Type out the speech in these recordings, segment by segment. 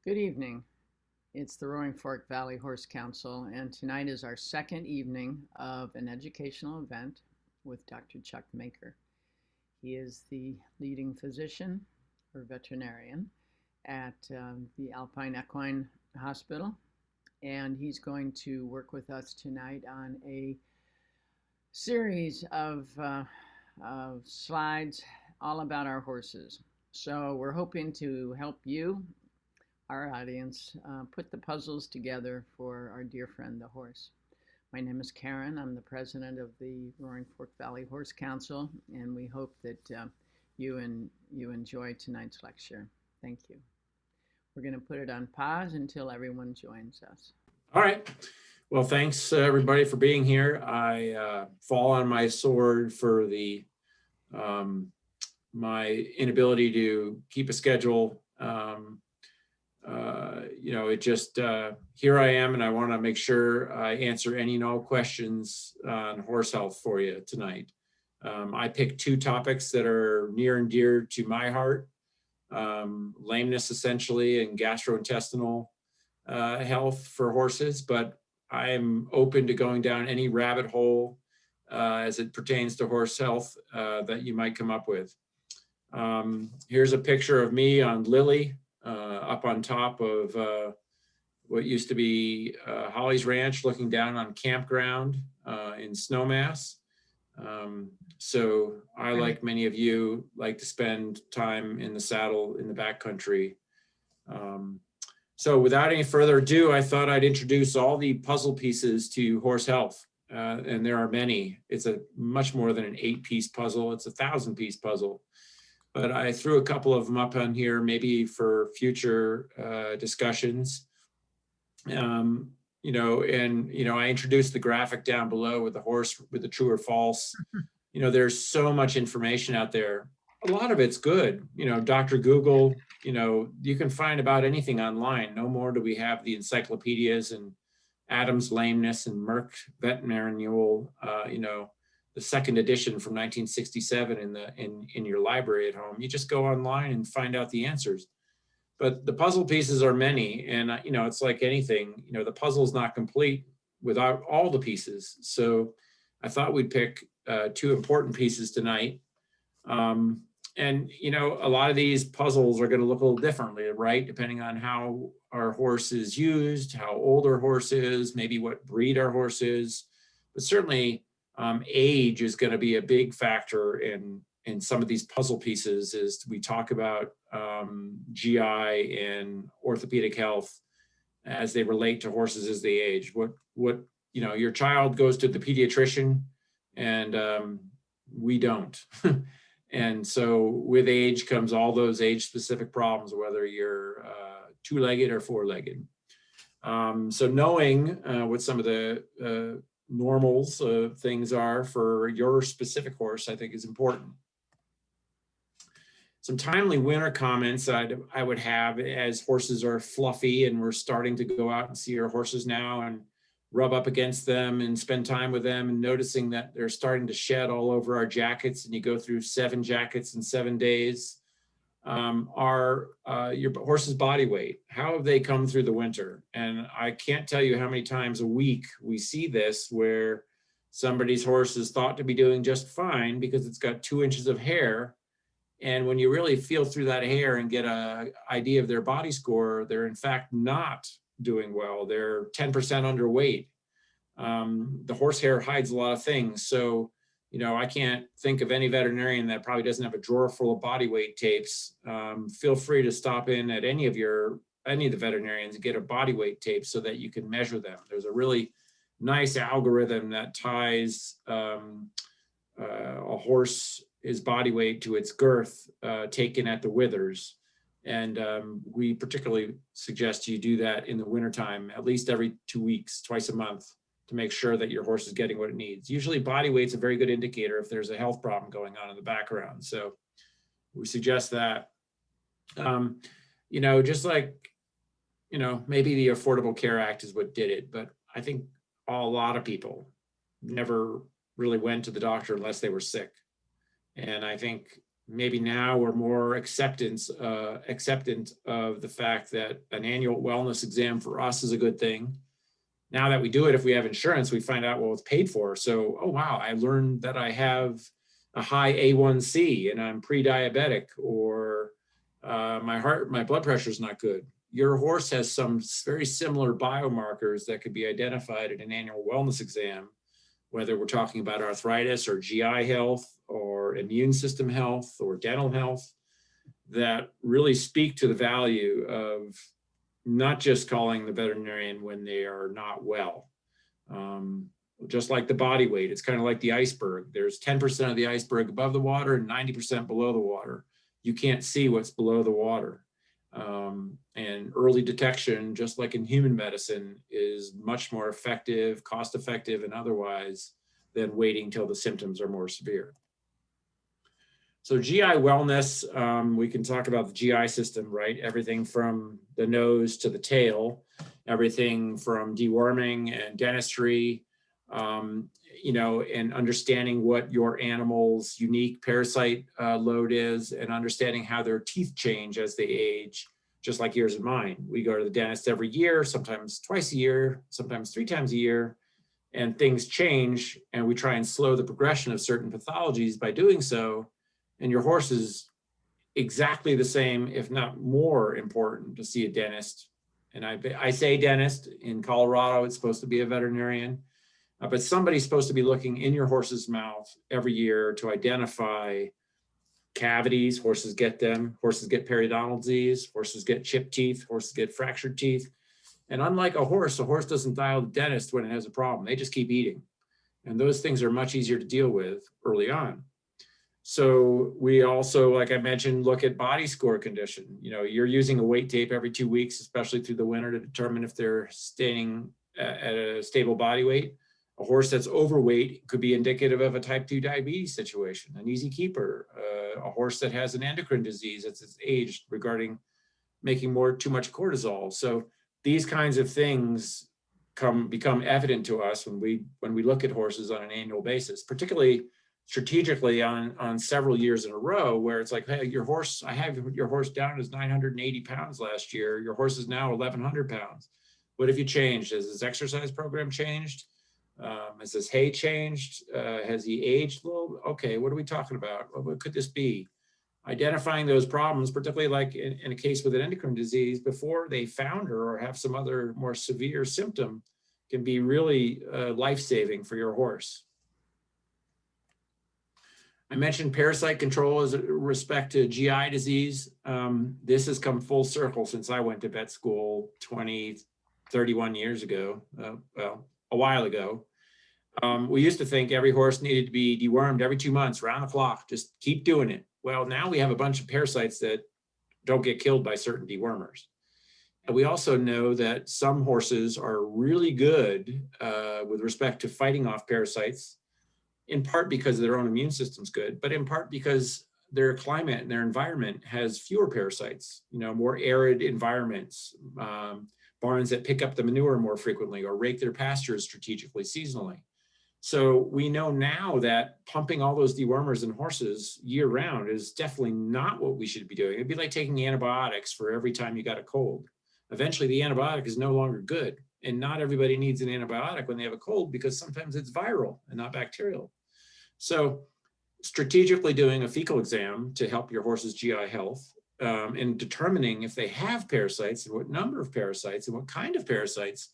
Good evening. It's the Roaring Fork Valley Horse Council, and tonight is our second evening of an educational event with Dr. Chuck Maker. He is the leading physician or veterinarian at the Alpine Equine Hospital, and he's going to work with us tonight on a series of slides all about our horses. So we're hoping to help you, our audience, put the puzzles together for our dear friend, the horse. My name is Karen. I'm the president of the Roaring Fork Valley Horse Council, and we hope that you enjoy tonight's lecture. Thank you. We're going to put it on pause until everyone joins us. All right. Well, thanks everybody for being here. I fall on my sword for the my inability to keep a schedule. It just here I am, and I want to make sure I answer any and all questions on horse health for you tonight. I picked two topics that are near and dear to my heart: lameness, essentially, and gastrointestinal health for horses. But I'm open to going down any rabbit hole as it pertains to horse health that you might come up with. Here's a picture of me on Lily, up on top of what used to be Holly's Ranch, looking down on campground in Snowmass. So I, like many of you, like to spend time in the saddle in the backcountry. So without any further ado, I thought I'd introduce all the puzzle pieces to horse health. And there are many. It's a much more than an 8-piece puzzle. It's a 1,000-piece puzzle. But I threw a couple of them up on here, maybe for future discussions. I introduced the graphic down below with the horse with the true or false. There's so much information out there. A lot of it's good. Dr. Google, you can find about anything online. No more do we have the encyclopedias and Adam's Lameness and Merck Vet Manual, the second edition from 1967 in your library at home. You just go online and find out the answers. But the puzzle pieces are many, and it's like anything. The puzzle's not complete without all the pieces. So I thought we'd pick two important pieces tonight. A lot of these puzzles are going to look a little differently, right? Depending on how our horse is used, how old our horse is, maybe what breed our horse is. But certainly age is going to be a big factor in some of these puzzle pieces as we talk about GI and orthopedic health as they relate to horses as they age. Your child goes to the pediatrician and we don't. And so with age comes all those age-specific problems, whether you're two-legged or four-legged. So knowing what some of the normals of things are for your specific horse, I think is important. Some timely winter comments I would have as horses are fluffy and we're starting to go out and see our horses now and rub up against them and spend time with them and noticing that they're starting to shed all over our jackets, and you go through 7 jackets in 7 days. Are your horse's body weight? How have they come through the winter? And I can't tell you how many times a week we see this where somebody's horse is thought to be doing just fine because it's got 2 inches of hair. And when you really feel through that hair and get an idea of their body score, they're in fact not doing well. They're 10% underweight. The horsehair hides a lot of things. So, I can't think of any veterinarian that probably doesn't have a drawer full of body weight tapes. Feel free to stop in at any of the veterinarians and get a body weight tape so that you can measure them. There's a really nice algorithm that ties a horse's body weight to its girth taken at the withers. And we particularly suggest you do that in the wintertime, at least every 2 weeks, twice a month, to make sure that your horse is getting what it needs. Usually body weight's a very good indicator if there's a health problem going on in the background. So we suggest that. Just like, maybe the Affordable Care Act is what did it, but I think a lot of people never really went to the doctor unless they were sick. And I think maybe now we're more acceptant of the fact that an annual wellness exam for us is a good thing. Now that we do it, if we have insurance, we find out, well, it's paid for. So, oh, wow, I learned that I have a high A1C and I'm pre-diabetic, or my blood pressure is not good. Your horse has some very similar biomarkers that could be identified at an annual wellness exam, whether we're talking about arthritis or GI health or immune system health or dental health, that really speak to the value of not just calling the veterinarian when they are not well. Just like the body weight, it's kind of like the iceberg. There's 10% of the iceberg above the water and 90% below the water. You can't see what's below the water. And early detection, just like in human medicine, is much more effective, cost effective, and otherwise than waiting till the symptoms are more severe. So GI wellness, we can talk about the GI system, right? Everything from the nose to the tail, everything from deworming and dentistry, and understanding what your animal's unique parasite load is, and understanding how their teeth change as they age, just like yours and mine. We go to the dentist every year, sometimes twice a year, sometimes 3 times a year, and things change, and we try and slow the progression of certain pathologies by doing so. And your horse is exactly the same, if not more important, to see a dentist. And I say dentist. In Colorado, it's supposed to be a veterinarian, but somebody's supposed to be looking in your horse's mouth every year to identify cavities. Horses get them. Horses get periodontal disease. Horses get chipped teeth. Horses get fractured teeth. And unlike a horse doesn't dial the dentist when it has a problem. They just keep eating. And those things are much easier to deal with early on. So we also, like I mentioned, look at body score condition. You're using a weight tape every 2 weeks, especially through the winter, to determine if they're staying at a stable body weight. A horse that's overweight could be indicative of a type 2 diabetes situation, an easy keeper. A horse that has an endocrine disease that's its age regarding making too much cortisol. So these kinds of things become evident to us when we look at horses on an annual basis, particularly strategically on several years in a row, where it's like, hey, I have your horse down as 980 pounds last year. Your horse is now 1,100 pounds. What have you changed? Has his exercise program changed? Has his hay changed? Has he aged a little? Okay, what are we talking about? What could this be? Identifying those problems, particularly like in a case with an endocrine disease, before they founder or have some other more severe symptom, can be really life-saving for your horse. I mentioned parasite control as respect to GI disease. This has come full circle since I went to vet school 31 years ago, a while ago. We used to think every horse needed to be dewormed every 2 months, round the clock, just keep doing it. Well, now we have a bunch of parasites that don't get killed by certain dewormers. And we also know that some horses are really good with respect to fighting off parasites, in part because their own immune system's good, but in part because their climate and their environment has fewer parasites, more arid environments, barns that pick up the manure more frequently or rake their pastures strategically seasonally. So we know now that pumping all those dewormers in horses year round is definitely not what we should be doing. It'd be like taking antibiotics for every time you got a cold. Eventually the antibiotic is no longer good. And not everybody needs an antibiotic when they have a cold, because sometimes it's viral and not bacterial. So strategically doing a fecal exam to help your horse's GI health, and determining if they have parasites and what number of parasites and what kind of parasites,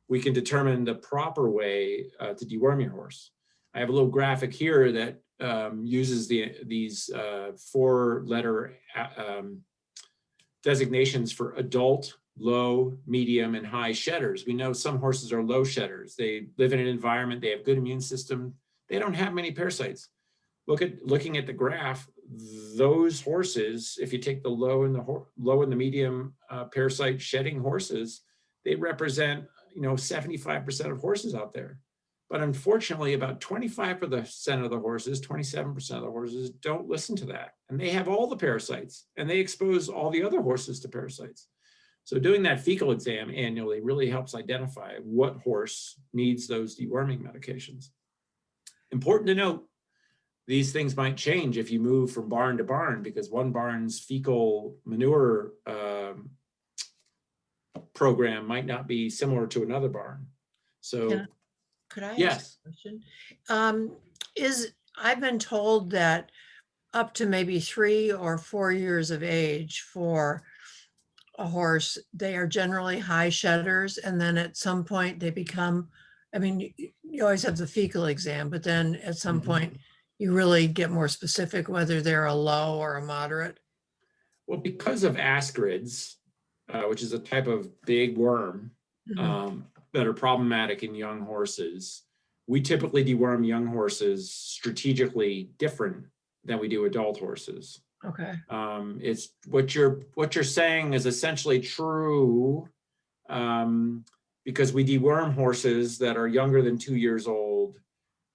we can determine the proper way to deworm your horse. I have a little graphic here that uses these 4-letter designations for adult, low, medium, and high shedders. We know some horses are low shedders. They live in an environment, they have good immune system, they don't have many parasites. Looking at the graph, those horses, if you take the low and the medium parasite shedding horses, they represent 75% of horses out there. But unfortunately, about 25% of the horses, 27% of the horses don't listen to that. And they have all the parasites, and they expose all the other horses to parasites. So doing that fecal exam annually really helps identify what horse needs those deworming medications. Important to note, these things might change if you move from barn to barn, because one barn's fecal manure program might not be similar to another barn. So Could I ask yes. a question? I've been told that up to maybe 3 or 4 years of age for a horse, they are generally high shedders, and then at some point they become, I mean, you always have the fecal exam, but then at some point you really get more specific whether they're a low or a moderate. Well, because of ascarids, which is a type of big worm that are problematic in young horses, we typically deworm young horses strategically different than we do adult horses. Okay. It's what you're saying is essentially true, because we deworm horses that are younger than 2 years old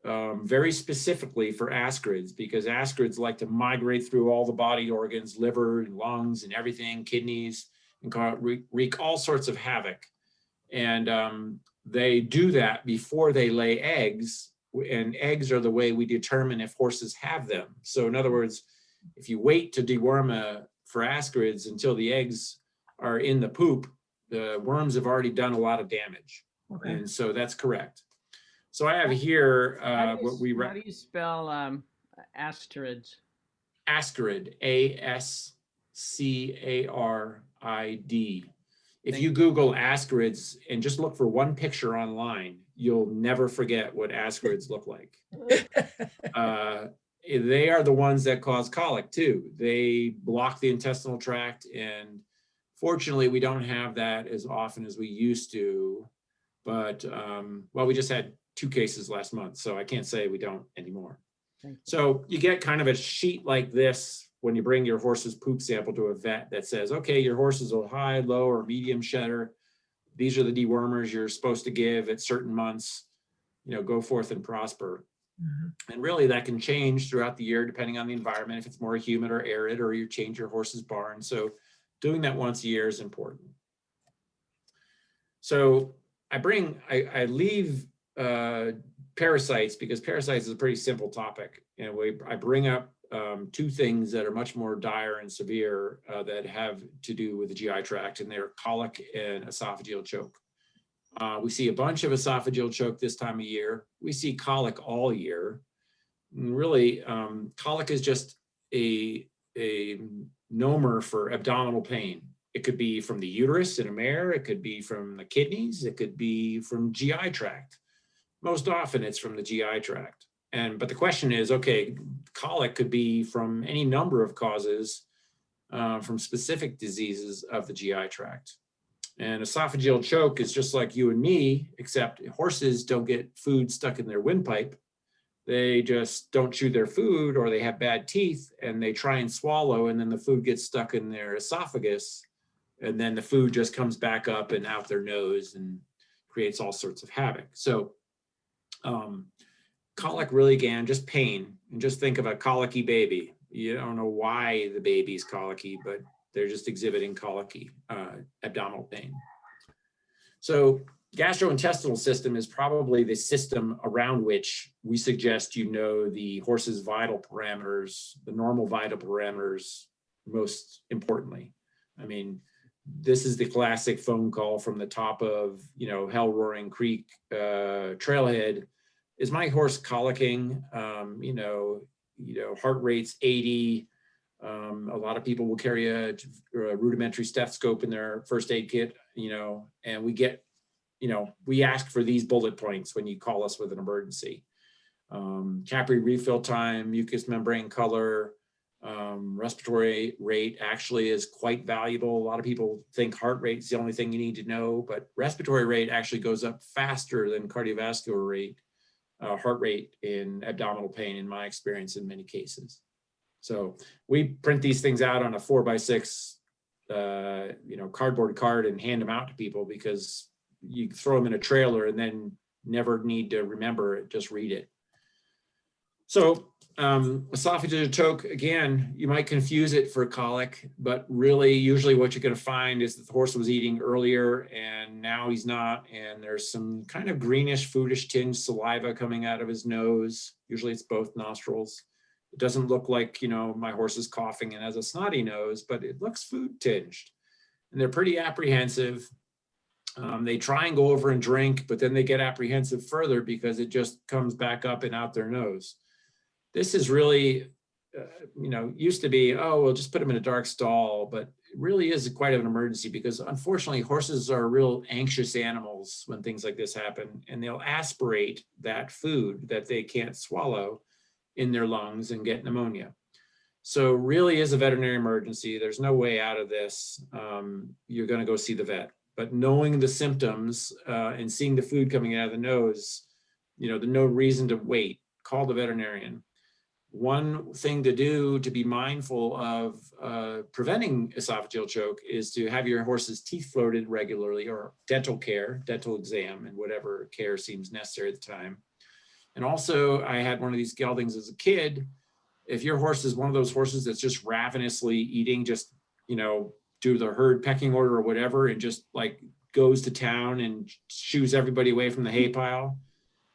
very specifically for ascarids, because ascarids like to migrate through all the body organs, liver and lungs and everything, kidneys, and wreak all sorts of havoc. And they do that before they lay eggs, and eggs are the way we determine if horses have them. So in other words, if you wait to deworm for ascarids until the eggs are in the poop, the worms have already done a lot of damage. Okay. And so that's correct. So I have here How do you spell asterids? Ascarid, ASCARID. If you Google ascarids and just look for one picture online, you'll never forget what ascarids look like. They are the ones that cause colic too. They block the intestinal tract, and fortunately we don't have that as often as we used to. But well, we just had 2 cases last month, so I can't say we don't anymore. So you get kind of a sheet like this when you bring your horse's poop sample to a vet that says, okay, your horse is a high, low, or medium shedder. These are the dewormers you're supposed to give at certain months. You know, go forth and prosper. And really that can change throughout the year depending on the environment, if it's more humid or arid, or you change your horse's barn. So doing that once a year is important. So I leave parasites, because parasites is a pretty simple topic. And I bring up 2 things that are much more dire and severe that have to do with the GI tract, and they're colic and esophageal choke. We see a bunch of esophageal choke this time of year. We see colic all year. And really, colic is just a nomer for abdominal pain. It could be from the uterus in a mare. It could be from the kidneys. It could be from GI tract. Most often it's from the GI tract. But the question is, okay, colic could be from any number of causes, from specific diseases of the GI tract. And esophageal choke is just like you and me, except horses don't get food stuck in their windpipe. They just don't chew their food, or they have bad teeth and they try and swallow, and then the food gets stuck in their esophagus, and then the food just comes back up and out their nose and creates all sorts of havoc. So colic really, again, just pain. And just think of a colicky baby. You don't know why the baby's colicky, but they're just exhibiting colicky abdominal pain. So gastrointestinal system is probably the system around which we suggest you know the horse's vital parameters, the normal vital parameters, most importantly. I mean, this is the classic phone call from the top of, you know, Hell Roaring Creek trailhead. Is my horse colicking? You know, heart rate's 80. A lot of people will carry a rudimentary stethoscope in their first aid kit, you know, and we get, you know, we ask for these bullet points when you call us with an emergency. Capillary refill time, mucous membrane color, respiratory rate actually is quite valuable. A lot of people think heart rate is the only thing you need to know, but respiratory rate actually goes up faster than cardiovascular rate, heart rate in abdominal pain, in my experience, in many cases. So we print these things out on a 4x6, you know, cardboard card and hand them out to people, because you throw them in a trailer and then never need to remember it, just read it. So esophageal choke, again, you might confuse it for colic, but really usually what you're going to find is that the horse was eating earlier and now he's not, and there's some kind of greenish, foodish tinged saliva coming out of his nose. Usually it's both nostrils. It doesn't look like, my horse is coughing and has a snotty nose, but it looks food tinged. And they're pretty apprehensive. They try and go over and drink, but then they get apprehensive further because it just comes back up and out their nose. This is really, used to be, oh, we'll just put them in a dark stall, but it really is quite an emergency because unfortunately horses are real anxious animals when things like this happen, and they'll aspirate that food that they can't swallow in their lungs and get pneumonia. So really is a veterinary emergency. There's no way out of this. You're going to go see the vet. But knowing the symptoms and seeing the food coming out of the nose, there's no reason to wait. Call the veterinarian. One thing to do to be mindful of preventing esophageal choke is to have your horse's teeth floated regularly, or dental care, dental exam, and whatever care seems necessary at the time. And also, I had one of these geldings as a kid. If your horse is one of those horses that's just ravenously eating, just, do the herd pecking order or whatever, and just like goes to town and shoos everybody away from the hay pile.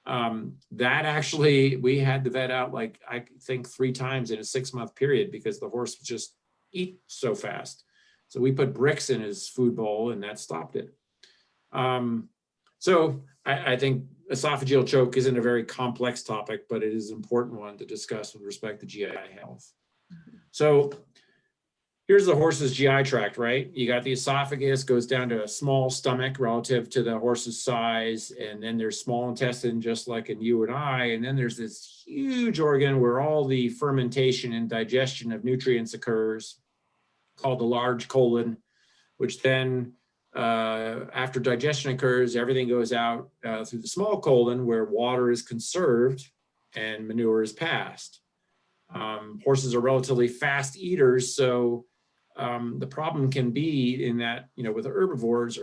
That actually, we had the vet out like, I think 3 times in a 6-month period because the horse would just eat so fast. So we put bricks in his food bowl and that stopped it. So I think esophageal choke isn't a very complex topic, but it is an important one to discuss with respect to GI health. So here's the horse's GI tract, right? You got the esophagus, goes down to a small stomach relative to the horse's size. And then there's small intestine, just like in you and I. And then there's this huge organ where all the fermentation and digestion of nutrients occurs, called the large colon, which then after digestion occurs, everything goes out through the small colon where water is conserved and manure is passed. Horses are relatively fast eaters, so the problem can be in that, with the herbivores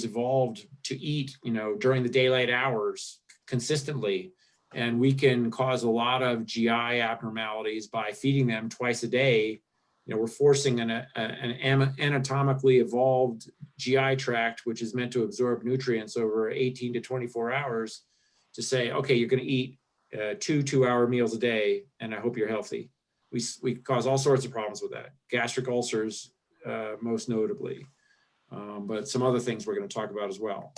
evolved to eat, during the daylight hours consistently. And we can cause a lot of GI abnormalities by feeding them twice a day. We're forcing an anatomically evolved GI tract, which is meant to absorb nutrients over 18 to 24 hours, to say, okay, you're going to eat 2 2-hour meals a day, and I hope you're healthy. We cause all sorts of problems with that. Gastric ulcers, most notably, but some other things we're going to talk about as well.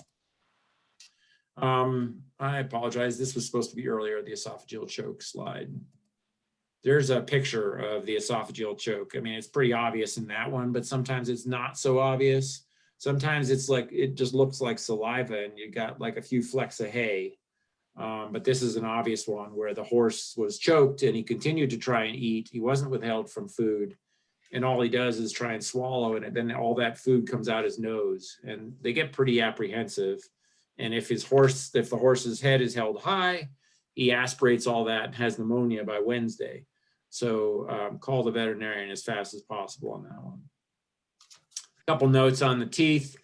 I apologize. This was supposed to be earlier, the esophageal choke slide. There's a picture of the esophageal choke. I mean, it's pretty obvious in that one, but sometimes it's not so obvious. Sometimes it's like, it just looks like saliva and you got like a few flecks of hay. But this is an obvious one where the horse was choked and he continued to try and eat. He wasn't withheld from food. And all he does is try and swallow it. And then all that food comes out his nose and they get pretty apprehensive. And if the horse's head is held high, he aspirates all that and has pneumonia by Wednesday. So call the veterinarian as fast as possible on that one. A couple notes on the teeth.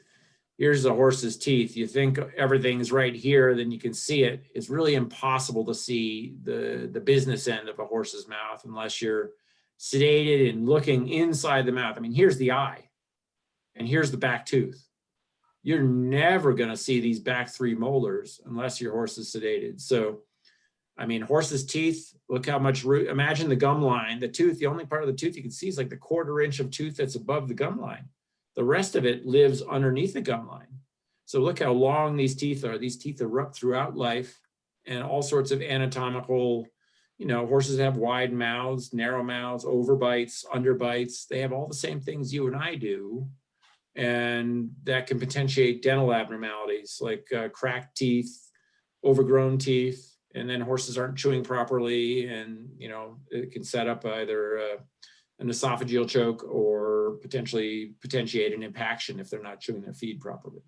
Here's the horse's teeth. You think everything's right here, then you can see it. It's really impossible to see the business end of a horse's mouth unless you're sedated and looking inside the mouth. I mean, here's the eye and here's the back tooth. You're never going to see these back 3 molars unless your horse is sedated. So, I mean, horse's teeth, look how much root, imagine the gum line, the tooth, the only part of the tooth you can see is like the 1/4 inch of tooth that's above the gum line. The rest of it lives underneath the gum line. So look how long these teeth are. These teeth are up throughout life and all sorts of anatomical, horses have wide mouths, narrow mouths, overbites, underbites. They have all the same things you and I do. And that can potentiate dental abnormalities like cracked teeth, overgrown teeth, and then horses aren't chewing properly. And, it can set up either an esophageal choke or potentially potentiate an impaction if they're not chewing their feed properly.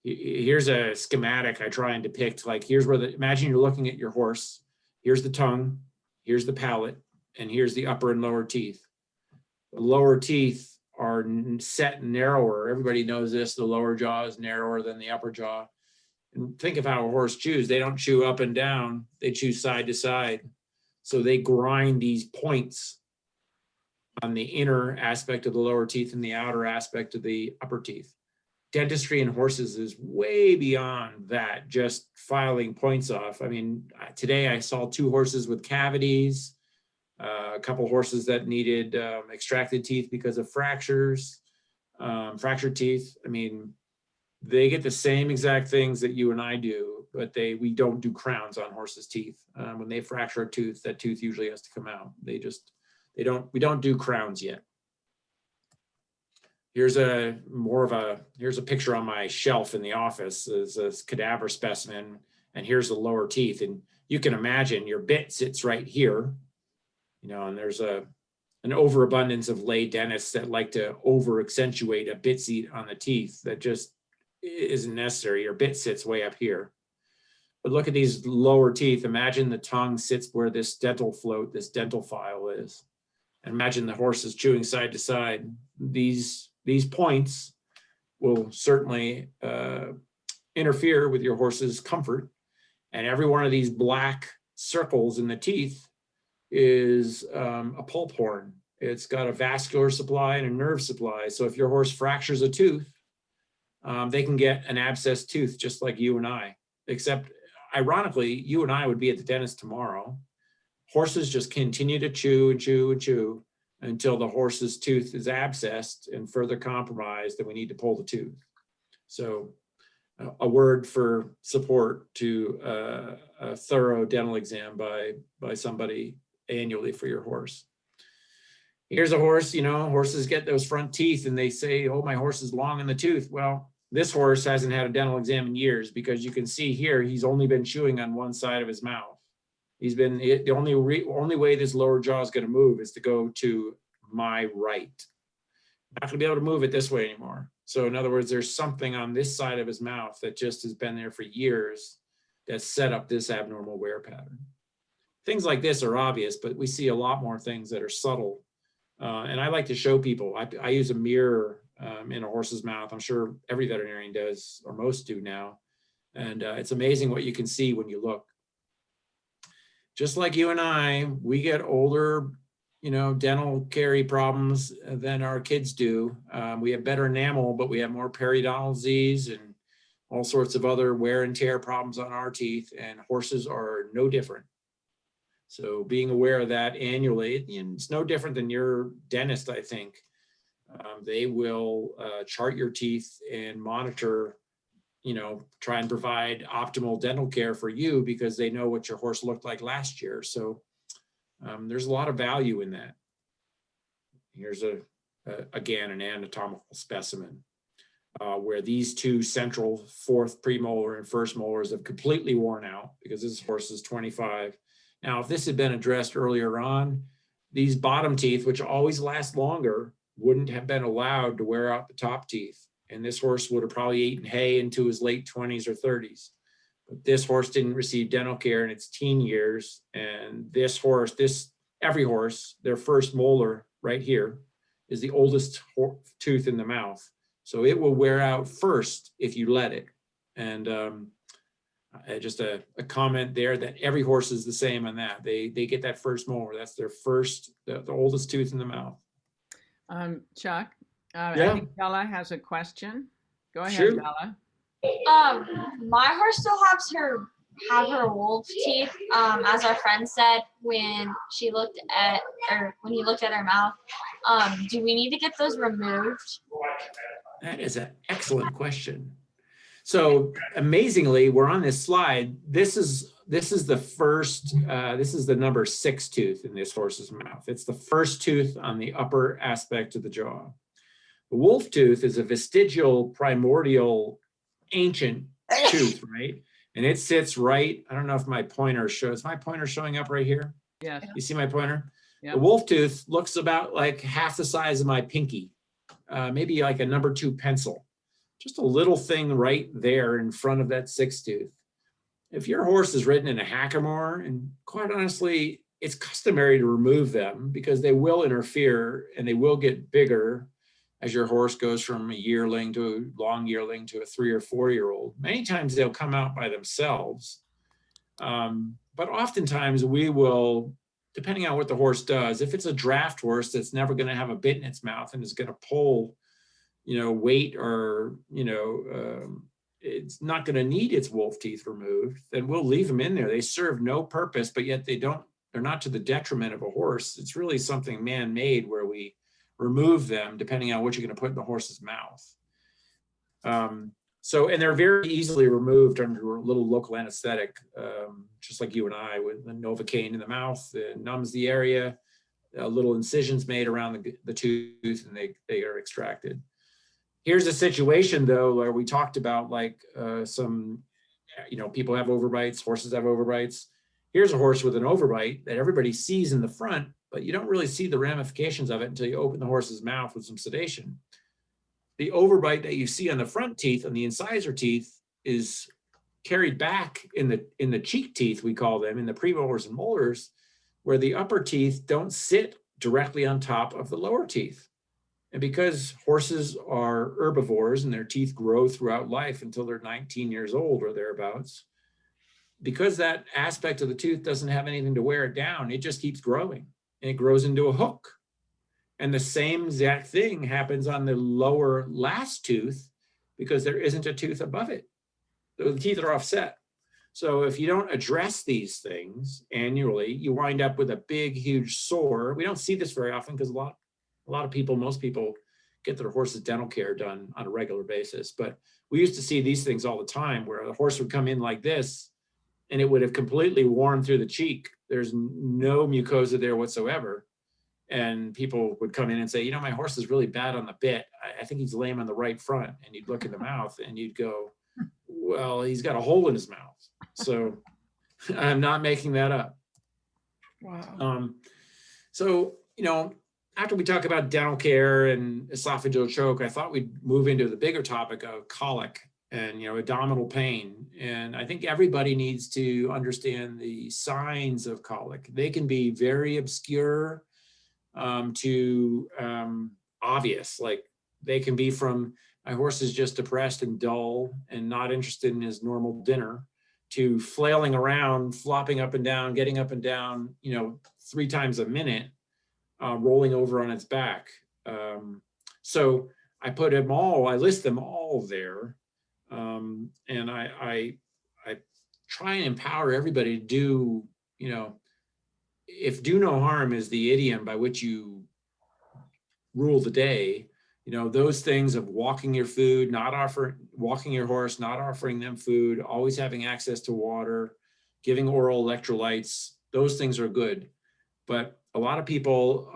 Here's a schematic I try and depict, like here's where imagine you're looking at your horse. Here's the tongue, here's the palate, and here's the upper and lower teeth. The lower teeth are set narrower. Everybody knows this. The lower jaw is narrower than the upper jaw. And think of how a horse chews. They don't chew up and down. They chew side to side. So they grind these points on the inner aspect of the lower teeth and the outer aspect of the upper teeth. dentistry in horses is way beyond that, just filing points off. I mean, today I saw 2 horses with cavities, a couple horses that needed extracted teeth because of fractures, fractured teeth. I mean, they get the same exact things that you and I do, but we don't do crowns on horses' teeth. When they fracture a tooth, that tooth usually has to come out. We don't do crowns yet. Here's a picture on my shelf in the office. Is a cadaver specimen, and here's the lower teeth. And you can imagine your bit sits right here, and there's an overabundance of lay dentists that like to over accentuate a bit seat on the teeth that just isn't necessary. Your bit sits way up here. But look at these lower teeth. Imagine the tongue sits where this dental float, this dental file is. And imagine the horse is chewing side to side. These points will certainly interfere with your horse's comfort. And every one of these black circles in the teeth is a pulp horn. It's got a vascular supply and a nerve supply. So if your horse fractures a tooth, they can get an abscessed tooth just like you and I, except ironically, you and I would be at the dentist tomorrow. Horses just continue to chew and chew and chew until the horse's tooth is abscessed and further compromised, and we need to pull the tooth. So a word for support to a thorough dental exam by somebody annually for your horse. Here's a horse, horses get those front teeth and they say, oh, my horse is long in the tooth. Well, this horse hasn't had a dental exam in years, because you can see here, he's only been chewing on one side of his mouth. The only way this lower jaw is going to move is to go to my right. Not going to be able to move it this way anymore. So in other words, there's something on this side of his mouth that just has been there for years that set up this abnormal wear pattern. Things like this are obvious, but we see a lot more things that are subtle. And I like to show people, I use a mirror in a horse's mouth. I'm sure every veterinarian does, or most do now. And it's amazing what you can see when you look. Just like you and I, we get older, dental carie problems than our kids do. We have better enamel, but we have more periodontal disease and all sorts of other wear and tear problems on our teeth, and horses are no different. So being aware of that annually, it's no different than your dentist, I think. They will chart your teeth and monitor, try and provide optimal dental care for you, because they know what your horse looked like last year. So there's a lot of value in that. Here's again, an anatomical specimen where these 2 central 4th premolar and 1st molars have completely worn out, because this horse is 25. Now, if this had been addressed earlier on, these bottom teeth, which always last longer, wouldn't have been allowed to wear out the top teeth. And this horse would have probably eaten hay into his late 20s or 30s. But this horse didn't receive dental care in its teen years. And every horse, their 1st molar right here is the oldest tooth in the mouth. So it will wear out first if you let it. And just a comment there that every horse is the same on that. They get that 1st molar. That's their the oldest tooth in the mouth. Chuck, Yeah. I think Bella has a question. Go ahead, Shoot. Bella. My horse still has her wolf teeth, as our friend said when he looked at her mouth. Do we need to get those removed? That is an excellent question. So amazingly, we're on this slide. This is the first, this is the number 6 tooth in this horse's mouth. It's the 1st tooth on the upper aspect of the jaw. The wolf tooth is a vestigial, primordial, ancient tooth, right? And it sits right, I don't know if my pointer shows, my pointer showing up right here? Yes. You see my pointer? Yep. The wolf tooth looks about like half the size of my pinky, maybe like a number 2 pencil. Just a little thing right there in front of that 6th tooth. If your horse is ridden in a hackamore, and quite honestly, it's customary to remove them because they will interfere and they will get bigger as your horse goes from a yearling to a long yearling to a 3 or 4 year old. Many times they'll come out by themselves. But oftentimes we will, depending on what the horse does, if it's a draft horse that's never going to have a bit in its mouth and is going to pull, weight or, it's not going to need its wolf teeth removed, then we'll leave them in there. They serve no purpose, but yet they're not to the detriment of a horse. It's really something man-made where we remove them depending on what you're going to put in the horse's mouth. And they're very easily removed under a little local anesthetic, just like you and I, with the Novocaine in the mouth, it numbs the area, little incisions made around the tooth, and they are extracted. Here's a situation though, where we talked about some, people have overbites, horses have overbites. Here's a horse with an overbite that everybody sees in the front, but you don't really see the ramifications of it until you open the horse's mouth with some sedation. The overbite that you see on the front teeth, on the incisor teeth, is carried back in the cheek teeth, we call them, in the premolars and molars, where the upper teeth don't sit directly on top of the lower teeth. And because horses are herbivores and their teeth grow throughout life until they're 19 years old or thereabouts, because that aspect of the tooth doesn't have anything to wear it down, it just keeps growing and it grows into a hook. And the same exact thing happens on the lower last tooth because there isn't a tooth above it. The teeth are offset. So if you don't address these things annually, you wind up with a big, huge sore. We don't see this very often because a lot of people, most people get their horse's dental care done on a regular basis. But we used to see these things all the time where the horse would come in like this and it would have completely worn through the cheek. There's no mucosa there whatsoever. And people would come in and say, my horse is really bad on the bit. I think he's lame on the right front. And you'd look in the mouth and you'd go, well, he's got a hole in his mouth. So I'm not making that up. Wow. After we talk about dental care and esophageal choke, I thought we'd move into the bigger topic of colic and, abdominal pain. And I think everybody needs to understand the signs of colic. They can be very obscure to obvious. Like they can be from, my horse is just depressed and dull and not interested in his normal dinner, to flailing around, flopping up and down, getting up and down, 3 times a minute, rolling over on its back. So I put them all, I list them all there. And I try and empower everybody to do, if do no harm is the idiom by which you rule the day, those things of walking your food, walking your horse, not offering them food, always having access to water, giving oral electrolytes, those things are good. But a lot of people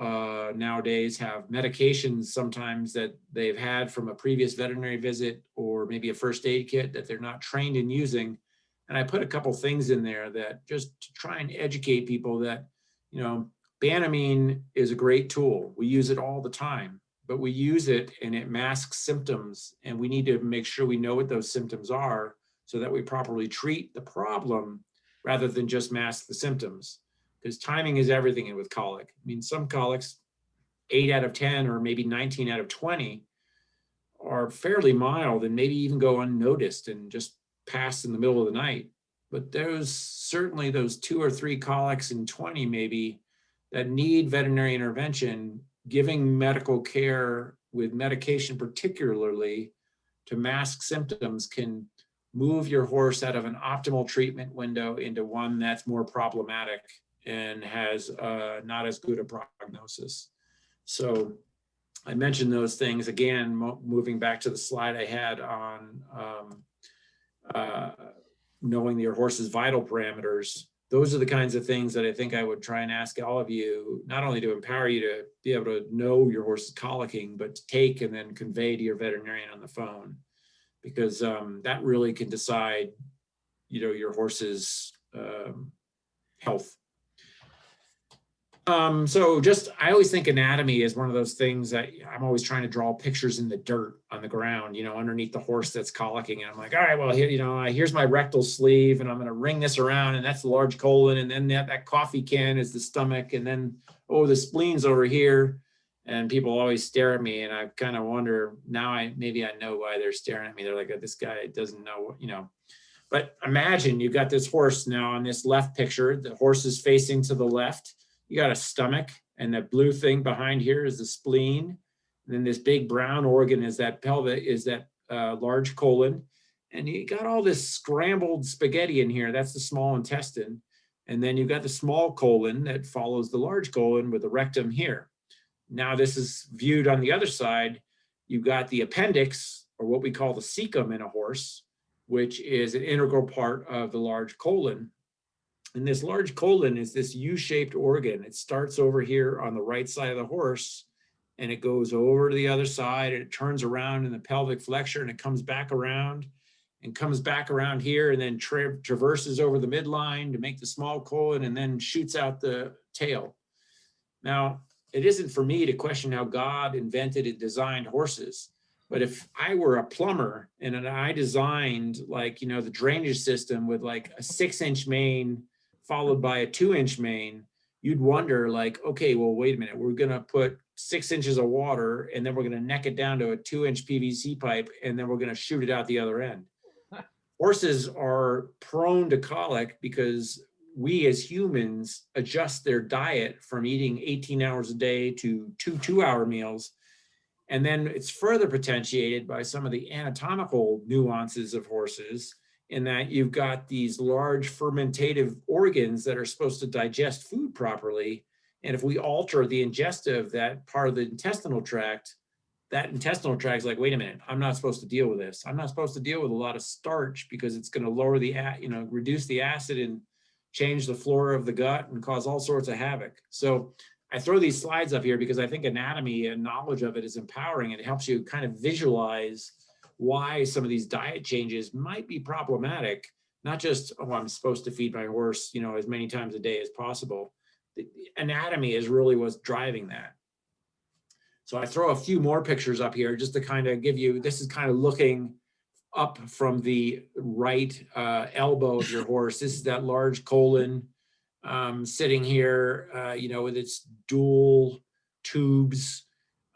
nowadays have medications sometimes that they've had from a previous veterinary visit or maybe a first aid kit that they're not trained in using. And I put a couple things in there that just to try and educate people that, Banamine is a great tool. We use it all the time, but we use it and it masks symptoms. And we need to make sure we know what those symptoms are so that we properly treat the problem rather than just mask the symptoms. Because timing is everything with colic. I mean, some colics, 8 out of 10 or maybe 19 out of 20 are fairly mild and maybe even go unnoticed and just pass in the middle of the night. But certainly those 2 or 3 colics in 20 maybe that need veterinary intervention, giving medical care with medication particularly to mask symptoms can move your horse out of an optimal treatment window into one that's more problematic and has not as good a prognosis. So I mentioned those things again, moving back to the slide I had on knowing your horse's vital parameters. Those are the kinds of things that I think I would try and ask all of you, not only to empower you to be able to know your horse is colicking, but to take and then convey to your veterinarian on the phone, because that really can decide, your horse's health. I always think anatomy is one of those things that I'm always trying to draw pictures in the dirt on the ground, underneath the horse that's colicking. And I'm like, all right, well, here, here's my rectal sleeve and I'm going to ring this around and that's the large colon. And then that coffee can is the stomach. And then, the spleen's over here. And people always stare at me. And I kind of wonder now, maybe I know why they're staring at me. They're like, this guy doesn't know, But imagine you've got this horse now on this left picture. The horse is facing to the left. You got a stomach, and that blue thing behind here is the spleen. And then this big brown organ is that pelvic, is that large colon. And you got all this scrambled spaghetti in here. That's the small intestine. And then you've got the small colon that follows the large colon with the rectum here. Now this is viewed on the other side. You've got the appendix, or what we call the cecum in a horse, which is an integral part of the large colon. And this large colon is this U-shaped organ. It starts over here on the right side of the horse, and it goes over to the other side, and it turns around in the pelvic flexure, and it comes back around and comes back around here, and then traverses over the midline to make the small colon, and then shoots out the tail. Now, it isn't for me to question how God invented and designed horses. But if I were a plumber and I designed, like, you know, the drainage system with like a 6-inch main followed by a 2-inch main, you'd wonder, like, okay, well, wait a minute, we're going to put 6 inches of water, and then we're going to neck it down to a 2-inch PVC pipe, and then we're going to shoot it out the other end. Horses are prone to colic because we as humans adjust their diet from eating 18 hours a day to 2 2-hour meals. And then it's further potentiated by some of the anatomical nuances of horses, in that you've got these large fermentative organs that are supposed to digest food properly. And if we alter the ingestive, that part of the intestinal tract, that intestinal tract is like, wait a minute, I'm not supposed to deal with this. I'm not supposed to deal with a lot of starch because it's going to lower the, reduce the acid and change the flora of the gut and cause all sorts of havoc. So I throw these slides up here because I think anatomy and knowledge of it is empowering, and it helps you kind of visualize why some of these diet changes might be problematic. Not just, oh, I'm supposed to feed my horse, you know, as many times a day as possible. The anatomy is really what's driving that. So I throw a few more pictures up here just to kind of give you, this is kind of looking up from the right elbow of your horse. This is that large colon sitting here, you know, with its dual tubes.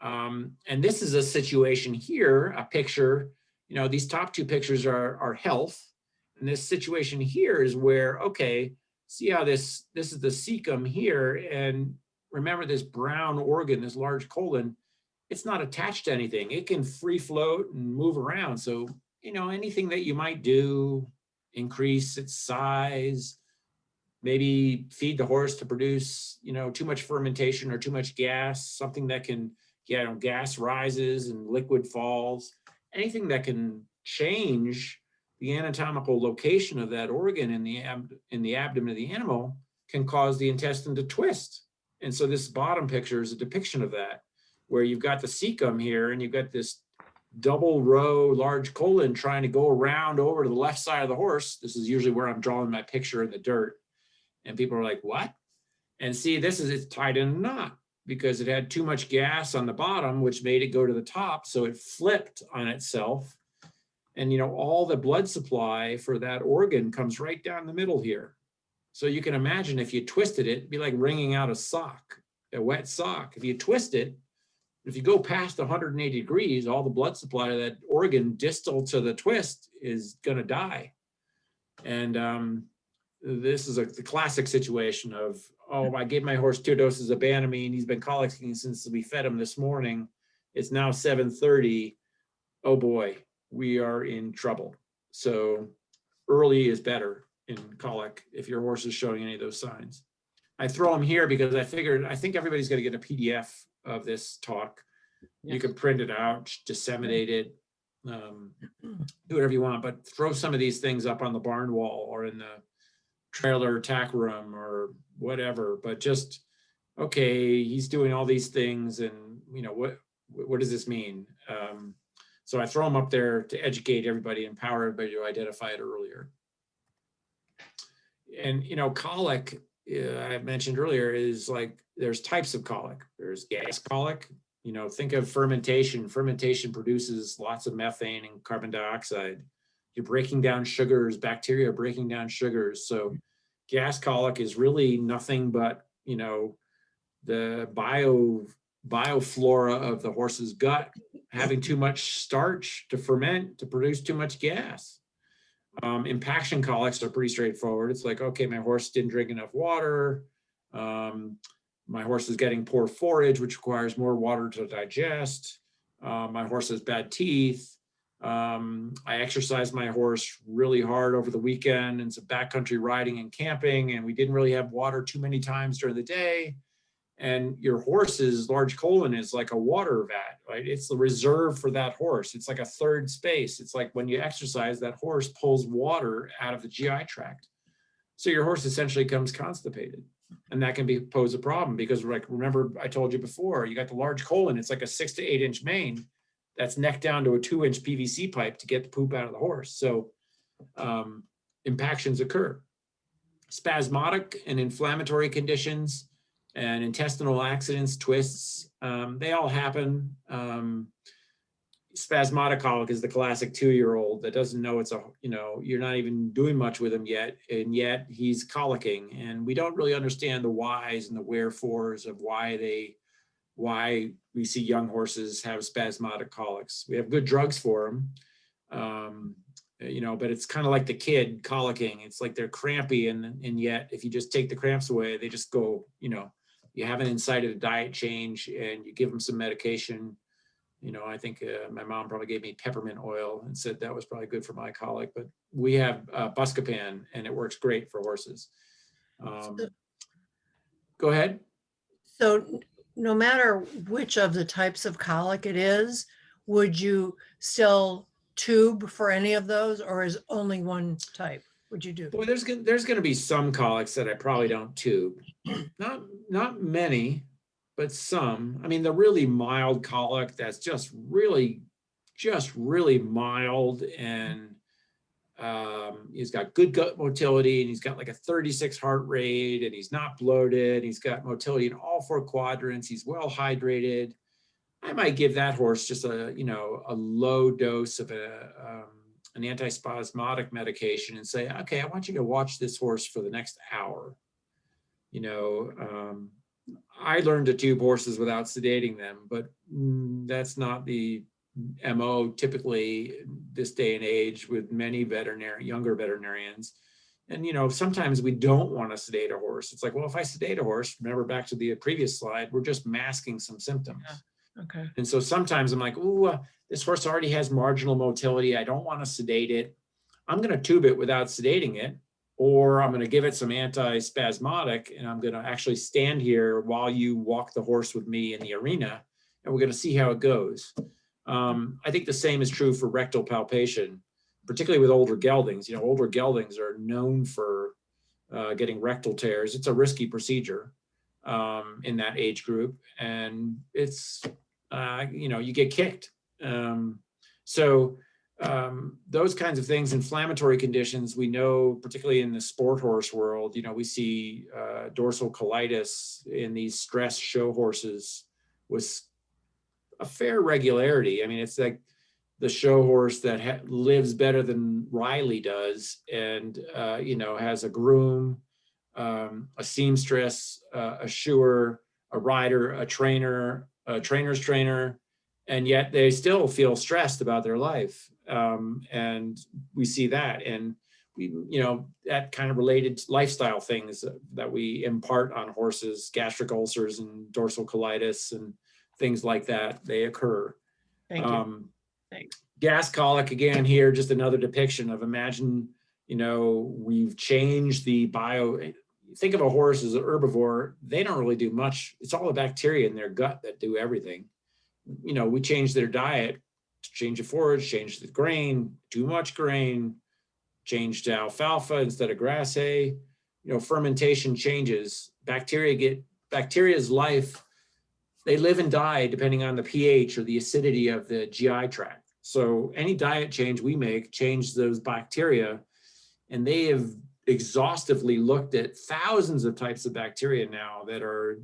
And this is a situation here, a picture, you know, these top two pictures are health. And this situation here is where, okay, see how this is the cecum here. And remember this brown organ, this large colon, it's not attached to anything. It can free float and move around. So, you know, anything that you might do, increase its size, maybe feed the horse to produce, you know, too much fermentation or too much gas, something that can, you know, gas rises and liquid falls, anything that can change the anatomical location of that organ in the abdomen of the animal can cause the intestine to twist. And so this bottom picture is a depiction of that, where you've got the cecum here and you've got this double row large colon trying to go around over to the left side of the horse. This is usually where I'm drawing my picture in the dirt. And people are like, what? And see, it's tied in a knot because it had too much gas on the bottom, which made it go to the top. So it flipped on itself. And, you know, all the blood supply for that organ comes right down the middle here. So you can imagine if you twisted it, it'd be like wringing out a sock, a wet sock. If you twist it, if you go past 180 degrees, all the blood supply to that organ distal to the twist is going to die. And this is the classic situation of, oh, I gave my horse 2 doses of Banamine. He's been colicking since we fed him this morning. It's now 7:30. Oh boy, we are in trouble. So early is better in colic if your horse is showing any of those signs. I throw them here because I think everybody's going to get a PDF of this talk. Yes. You can print it out, disseminate it, do whatever you want, but throw some of these things up on the barn wall or in the trailer tack room or whatever. But just, okay, he's doing all these things, and you know, what does this mean? So I throw them up there to educate everybody, empower everybody to identify it earlier. And you know, colic, I mentioned earlier, is like there's types of colic. There's gas colic. You know, think of fermentation. Fermentation produces lots of methane and carbon dioxide. You're breaking down sugars, bacteria are breaking down sugars. So gas colic is really nothing but, you know, the bioflora of the horse's gut having too much starch to ferment to produce too much gas. Impaction colics are pretty straightforward. It's like, okay, my horse didn't drink enough water. My horse is getting poor forage, which requires more water to digest. My horse has bad teeth. I exercised my horse really hard over the weekend and some backcountry riding and camping, and we didn't really have water too many times during the day. And your horse's large colon is like a water vat, right? It's the reserve for that horse. It's like a third space. It's like when you exercise, that horse pulls water out of the GI tract. So your horse essentially becomes constipated. And that can pose a problem because, like, remember I told you before, you got the large colon. It's like a 6 to 8 inch main that's necked down to a 2-inch PVC pipe to get the poop out of the horse. So impactions occur. Spasmodic and inflammatory conditions and intestinal accidents, twists, they all happen. Spasmodic colic is the classic 2-year-old that doesn't know it's you're not even doing much with him yet, and yet he's colicking. And we don't really understand the whys and the wherefores of why we see young horses have spasmodic colics. We have good drugs for them, but it's kind of like the kid colicking. It's like they're crampy, and yet if you just take the cramps away, they just go, you haven't incited a diet change and you give them some medication. I think my mom probably gave me peppermint oil and said that was probably good for my colic, but we have Buscopan and it works great for horses. Go ahead. So no matter which of the types of colic it is, would you still tube for any of those, or is only one type would you do? Boy, there's going to be some colics that I probably don't tube. Not many, but some. I mean, the really mild colic that's just really mild, and he's got good gut motility, and he's got like a 36 heart rate, and he's not bloated. He's got motility in all 4 quadrants. He's well hydrated. I might give that horse just a low dose of an antispasmodic medication and say, okay, I want you to watch this horse for the next hour. I learned to tube horses without sedating them, but that's not the MO typically this day and age with many younger veterinarians. And, sometimes we don't want to sedate a horse. It's like, well, if I sedate a horse, remember back to the previous slide, we're just masking some symptoms. Yeah. Okay. And so sometimes I'm like, ooh, this horse already has marginal motility. I don't want to sedate it. I'm going to tube it without sedating it, or I'm going to give it some antispasmodic, and I'm going to actually stand here while you walk the horse with me in the arena, and we're going to see how it goes. I think the same is true for rectal palpation, particularly with older geldings. Older geldings are known for getting rectal tears. It's a risky procedure in that age group, and it's, you get kicked. Those kinds of things, inflammatory conditions, we know, particularly in the sport horse world, we see dorsal colitis in these stress show horses with a fair regularity. I mean, it's like the show horse that lives better than Riley does, and has a groom, a seamstress, a shoer, a rider, a trainer, a trainer's trainer, and yet they still feel stressed about their life. And we see that, and that kind of related lifestyle things that we impart on horses, gastric ulcers and dorsal colitis and things like that, they occur. Thank you. Thanks. Gas colic, again, here, just another depiction of, imagine, we've changed the think of a horse as an herbivore. They don't really do much. It's all the bacteria in their gut that do everything. We change their diet, change the forage, change the grain, too much grain, change to alfalfa instead of grass hay. Fermentation changes. Bacteria's life, they live and die depending on the pH or the acidity of the GI tract. So any diet change we make changes those bacteria, and they have exhaustively looked at thousands of types of bacteria now that are,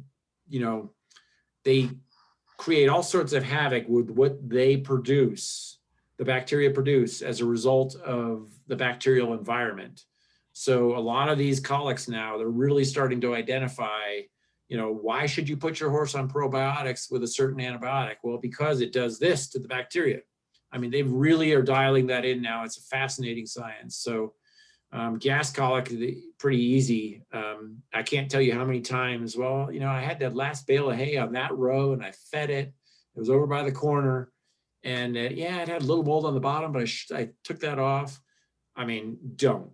they create all sorts of havoc with what they produce, the bacteria produce as a result of the bacterial environment. So a lot of these colics now, they're really starting to identify, why should you put your horse on probiotics with a certain antibiotic? Well, because it does this to the bacteria. I mean, they really are dialing that in now. It's a fascinating science. So Gas colic, pretty easy. I can't tell you how many times, well, I had that last bale of hay on that row and I fed it. It was over by the corner. And yeah, it had a little mold on the bottom, but I took that off. I mean, don't.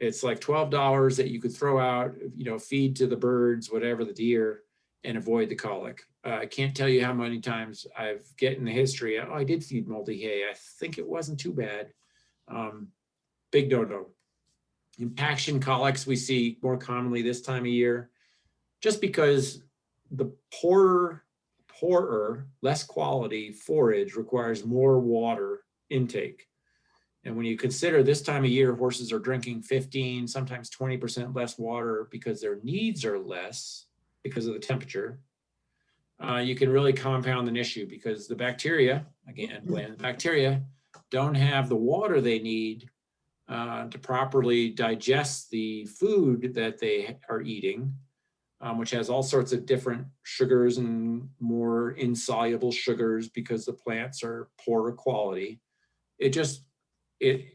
It's like $12 that you could throw out, feed to the birds, whatever, the deer, and avoid the colic. I can't tell you how many times I've gotten the history. Oh, I did feed moldy hay. I think it wasn't too bad. Big no-no. Impaction colics we see more commonly this time of year, just because the poorer, less quality forage requires more water intake. And when you consider this time of year, horses are drinking 15, sometimes 20% less water because their needs are less because of the temperature, you can really compound an issue because the bacteria, again, blame the bacteria, don't have the water they need to properly digest the food that they are eating, which has all sorts of different sugars and more insoluble sugars because the plants are poorer quality. It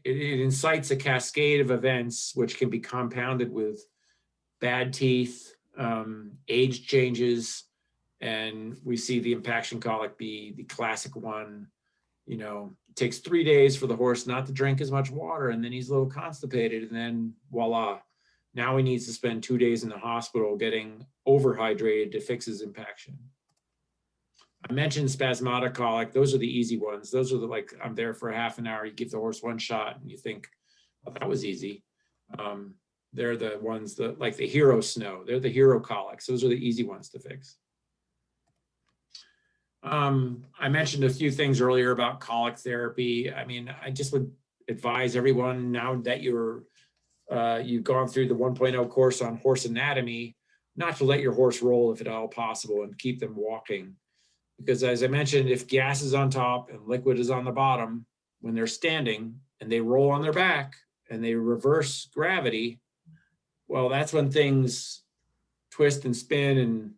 incites a cascade of events which can be compounded with bad teeth, age changes, and we see the impaction colic be the classic one. It takes 3 days for the horse not to drink as much water, and then he's a little constipated, and then voila, now he needs to spend 2 days in the hospital getting overhydrated to fix his impaction. I mentioned spasmodic colic. Those are the easy ones. Those are like, I'm there for a half an hour, you give the horse one shot and you think, well, that was easy. They're the ones that, like the hero snow, they're the hero colics. Those are the easy ones to fix. I mentioned a few things earlier about colic therapy. I mean, I just would advise everyone, now that you've gone through the 1.0 course on horse anatomy, not to let your horse roll if at all possible and keep them walking. Because as I mentioned, if gas is on top and liquid is on the bottom, when they're standing and they roll on their back and they reverse gravity, well, that's when things twist and spin.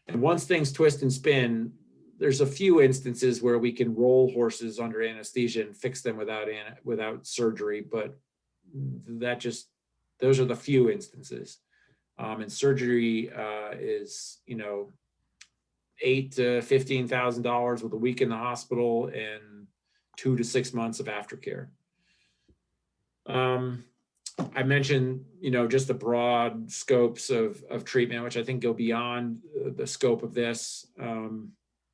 And once things twist and spin, there's a few instances where we can roll horses under anesthesia and fix them without surgery, but those are the few instances. And surgery is, $8,000 to $15,000 with a week in the hospital and 2 to 6 months of aftercare. I mentioned, just the broad scopes of treatment, which I think go beyond the scope of this.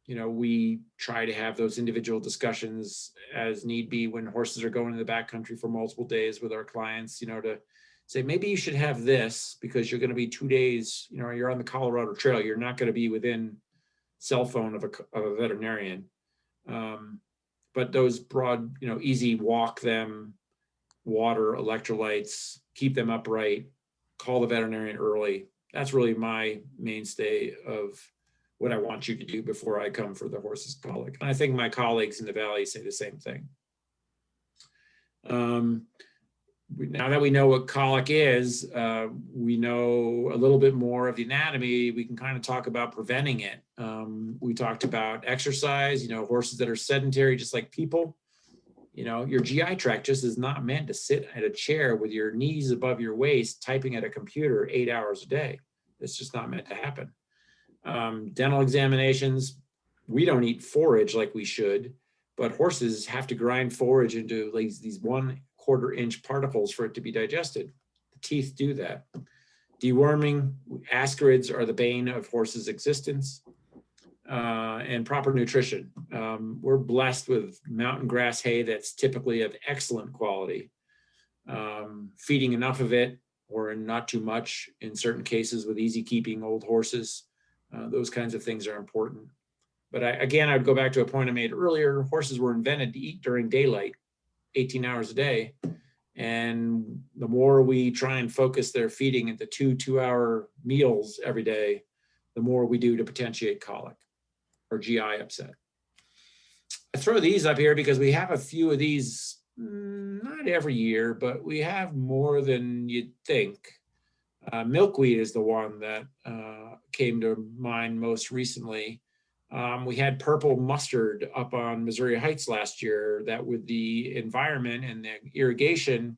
We try to have those individual discussions as need be when horses are going in the backcountry for multiple days with our clients, to say, maybe you should have this because you're going to be 2 days, you're on the Colorado Trail. You're not going to be within cell phone of a veterinarian. But those broad, easy, walk them, water, electrolytes, keep them upright, call the veterinarian early. That's really my mainstay of what I want you to do before I come for the horse's colic. And I think my colleagues in the Valley say the same thing. Now that we know what colic is, we know a little bit more of the anatomy, we can kind of talk about preventing it. We talked about exercise, horses that are sedentary, just like people. Your GI tract just is not meant to sit at a chair with your knees above your waist, typing at a computer 8 hours a day. It's just not meant to happen. Dental examinations, we don't eat forage like we should, but horses have to grind forage into these 1/4 inch particles for it to be digested. The teeth do that. Deworming, ascarids are the bane of horses' existence. And proper nutrition. We're blessed with mountain grass hay that's typically of excellent quality. Feeding enough of it or not too much in certain cases with easy keeping old horses. Those kinds of things are important. But I'd go back to a point I made earlier. Horses were invented to eat during daylight, 18 hours a day. And the more we try and focus their feeding into 2-2-hour meals every day, the more we do to potentiate colic or GI upset. I throw these up here because we have a few of these, not every year, but we have more than you'd think. Milkweed is the one that came to mind most recently. We had purple mustard up on Missouri Heights last year that with the environment and the irrigation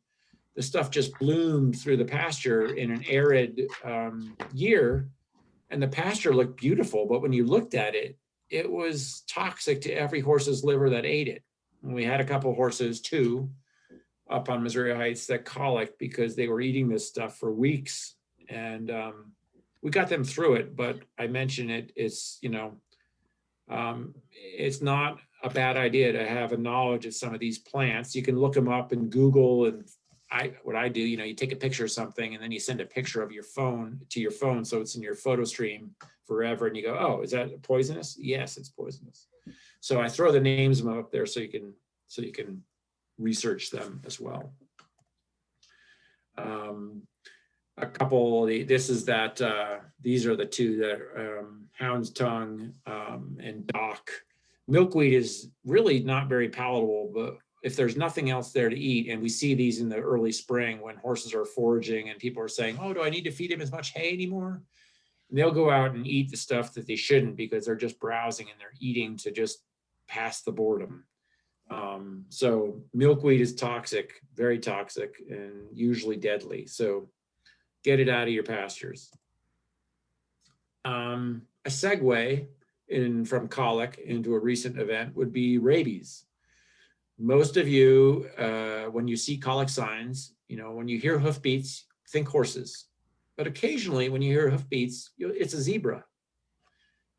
the stuff just bloomed through the pasture in an arid year, and the pasture looked beautiful. But when you looked at it, it was toxic to every horse's liver that ate it. And we had a couple horses, 2, up on Missouri Heights that colicked because they were eating this stuff for weeks. And we got them through it, but I mentioned it's, you know, it's not a bad idea to have a knowledge of some of these plants. You can look them up in Google, and what I do, you know, you take a picture of something and then you send a picture of your phone to your phone, so it's in your photo stream forever, and you go, oh, is that poisonous? Yes, it's poisonous. So I throw the names of them up there so you can research them as well. A couple, this is that, these are the 2 that hound's tongue and dock. Milkweed is really not very palatable, but if there's nothing else there to eat, and we see these in the early spring when horses are foraging and people are saying, oh, do I need to feed him as much hay anymore? And they'll go out and eat the stuff that they shouldn't because they're just browsing and they're eating to just pass the boredom. So milkweed is toxic, very toxic, and usually deadly. So get it out of your pastures. A segue from colic into a recent event would be rabies. Most of you, when you see colic signs, you know, when you hear hoofbeats, think horses. But occasionally when you hear hoofbeats, it's a zebra.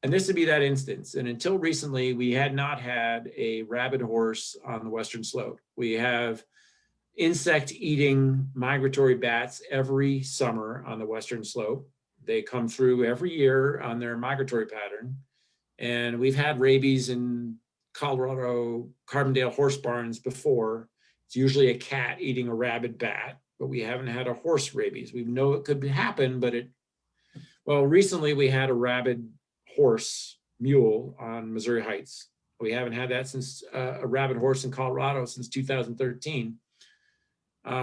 And this would be that instance. And until recently, we had not had a rabid horse on the Western Slope. We have insect-eating migratory bats every summer on the Western Slope. They come through every year on their migratory pattern. And we've had rabies in Colorado Carbondale horse barns before. It's usually a cat eating a rabid bat, but we haven't had a horse rabies. We know it could happen, but well, recently we had a rabid horse mule on Missouri Heights. We haven't had that since a rabid horse in Colorado since 2013.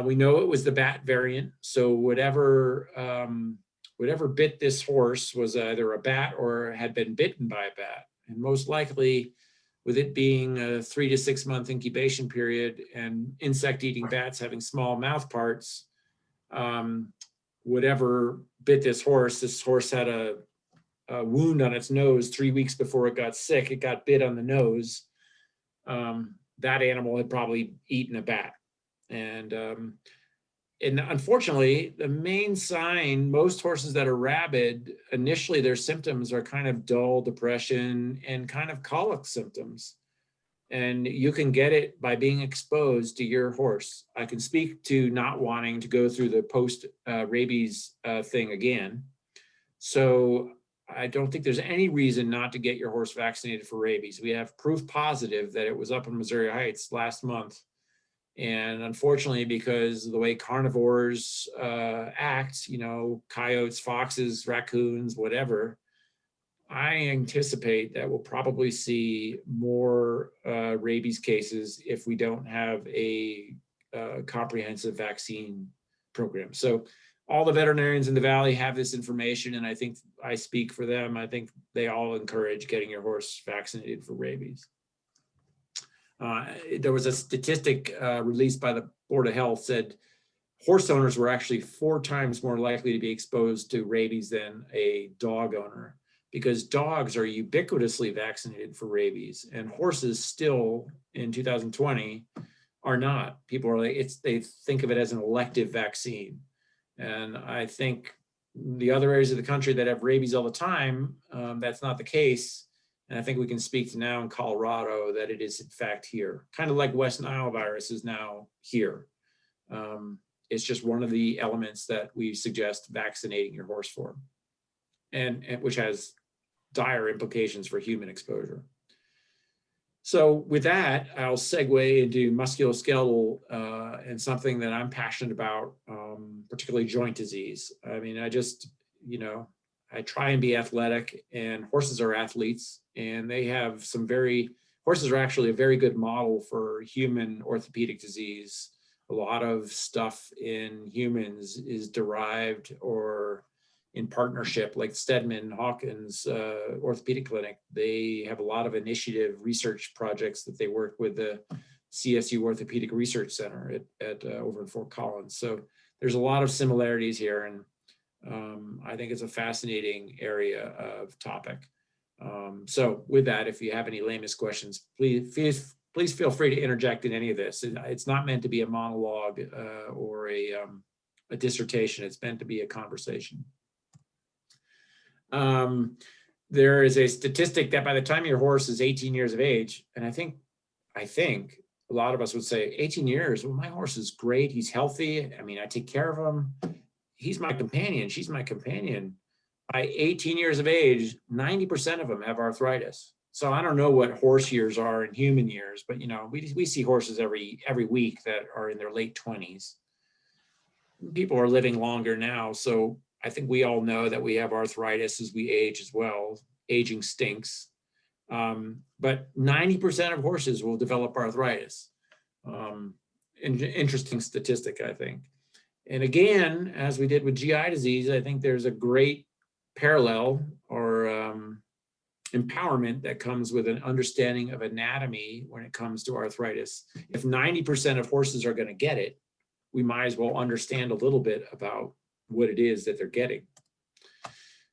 We know it was the bat variant. So whatever bit this horse was either a bat or had been bitten by a bat. And most likely, with it being a 3 to 6 month incubation period and insect eating bats having small mouth parts, whatever bit this horse had a wound on its nose 3 weeks before it got sick. It got bit on the nose. That animal had probably eaten a bat. And unfortunately, the main sign, most horses that are rabid, initially their symptoms are kind of dull depression and kind of colic symptoms. And you can get it by being exposed to your horse. I can speak to not wanting to go through the post-rabies thing again. So I don't think there's any reason not to get your horse vaccinated for rabies. We have proof positive that it was up in Missouri Heights last month. And unfortunately, because of the way carnivores act, you know, coyotes, foxes, raccoons, whatever, I anticipate that we'll probably see more rabies cases if we don't have a comprehensive vaccine program. So all the veterinarians in the Valley have this information, and I think I speak for them. I think they all encourage getting your horse vaccinated for rabies. There was a statistic released by the Board of Health said horse owners were actually 4 times more likely to be exposed to rabies than a dog owner, because dogs are ubiquitously vaccinated for rabies and horses still in 2020 are not. People are like, they think of it as an elective vaccine. And I think the other areas of the country that have rabies all the time, that's not the case. And I think we can speak to now in Colorado that it is in fact here, kind of like West Nile virus is now here. It's just one of the elements that we suggest vaccinating your horse for, and which has dire implications for human exposure. So with that, I'll segue into musculoskeletal and something that I'm passionate about, particularly joint disease. I mean, I just, you know, I try and be athletic, and horses are athletes, and they have horses are actually a very good model for human orthopedic disease. A lot of stuff in humans is derived or in partnership, like Steadman Hawkins Orthopedic Clinic. They have a lot of initiative research projects that they work with the CSU Orthopedic Research Center at over in Fort Collins. So there's a lot of similarities here, and I think it's a fascinating area of topic. So with that, if you have any Lameness questions, please feel free to interject in any of this. It's not meant to be a monologue or a dissertation. It's meant to be a conversation. There is a statistic that by the time your horse is 18 years of age, and I think a lot of us would say 18 years, well, my horse is great. He's healthy. I mean, I take care of him. He's my companion. She's my companion. By 18 years of age, 90% of them have arthritis. So I don't know what horse years are in human years, but you know, we see horses every week that are in their late 20s. People are living longer now. So I think we all know that we have arthritis as we age as well. Aging stinks. But 90% of horses will develop arthritis. Interesting statistic, I think. And again, as we did with GI disease, I think there's a great parallel or empowerment that comes with an understanding of anatomy when it comes to arthritis. If 90% of horses are going to get it, we might as well understand a little bit about what it is that they're getting.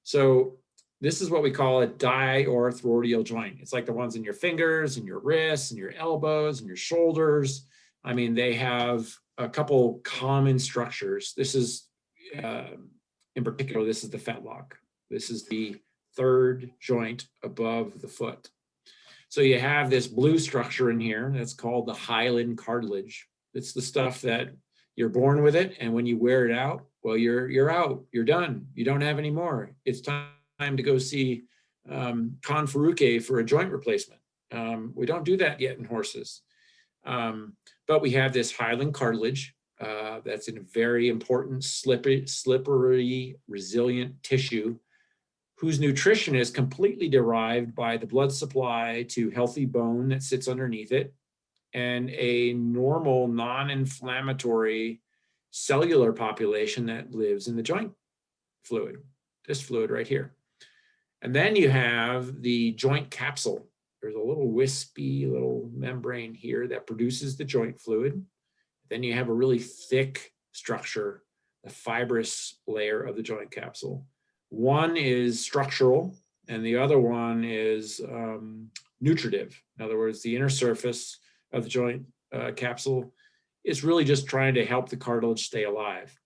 So this is what we call a diarthrodial joint. It's like the ones in your fingers and your wrists and your elbows and your shoulders. I mean, they have a couple common structures. This is, in particular, this is the fetlock. This is the third joint above the foot. So you have this blue structure in here that's called the hyaline cartilage. It's the stuff that you're born with it, and when you wear it out, well, you're out, you're done. You don't have any more. It's time to go see Con Faruque for a joint replacement. We don't do that yet in horses. But we have this hyaline cartilage that's in a very important, slippery, resilient tissue whose nutrition is completely derived by the blood supply to healthy bone that sits underneath it and a normal non-inflammatory cellular population that lives in the joint fluid, this fluid right here. And then you have the joint capsule. There's a little wispy little membrane here that produces the joint fluid. Then you have a really thick structure, the fibrous layer of the joint capsule. One is structural and the other one is nutritive. In other words, the inner surface of the joint capsule is really just trying to help the cartilage stay alive.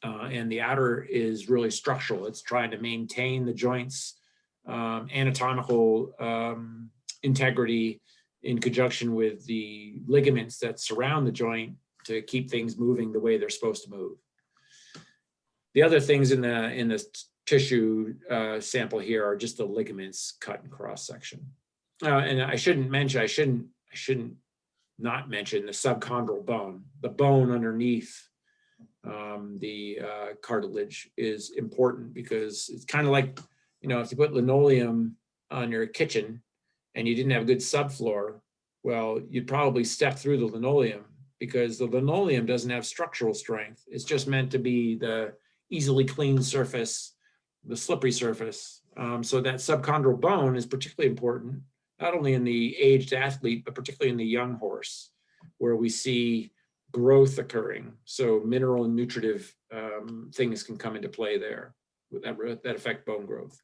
And the outer is really structural. It's trying to maintain the joint's anatomical integrity in conjunction with the ligaments that surround the joint to keep things moving the way they're supposed to move. The other things in the tissue sample here are just the ligaments cut in cross section. And I shouldn't not mention the subchondral bone. The bone underneath the cartilage is important because it's kind of like, you know, if you put linoleum on your kitchen and you didn't have a good subfloor, well, you'd probably step through the linoleum because the linoleum doesn't have structural strength. It's just meant to be the easily clean surface, the slippery surface. So that subchondral bone is particularly important, not only in the aged athlete, but particularly in the young horse, where we see growth occurring. So mineral and nutritive things can come into play there that affect bone growth.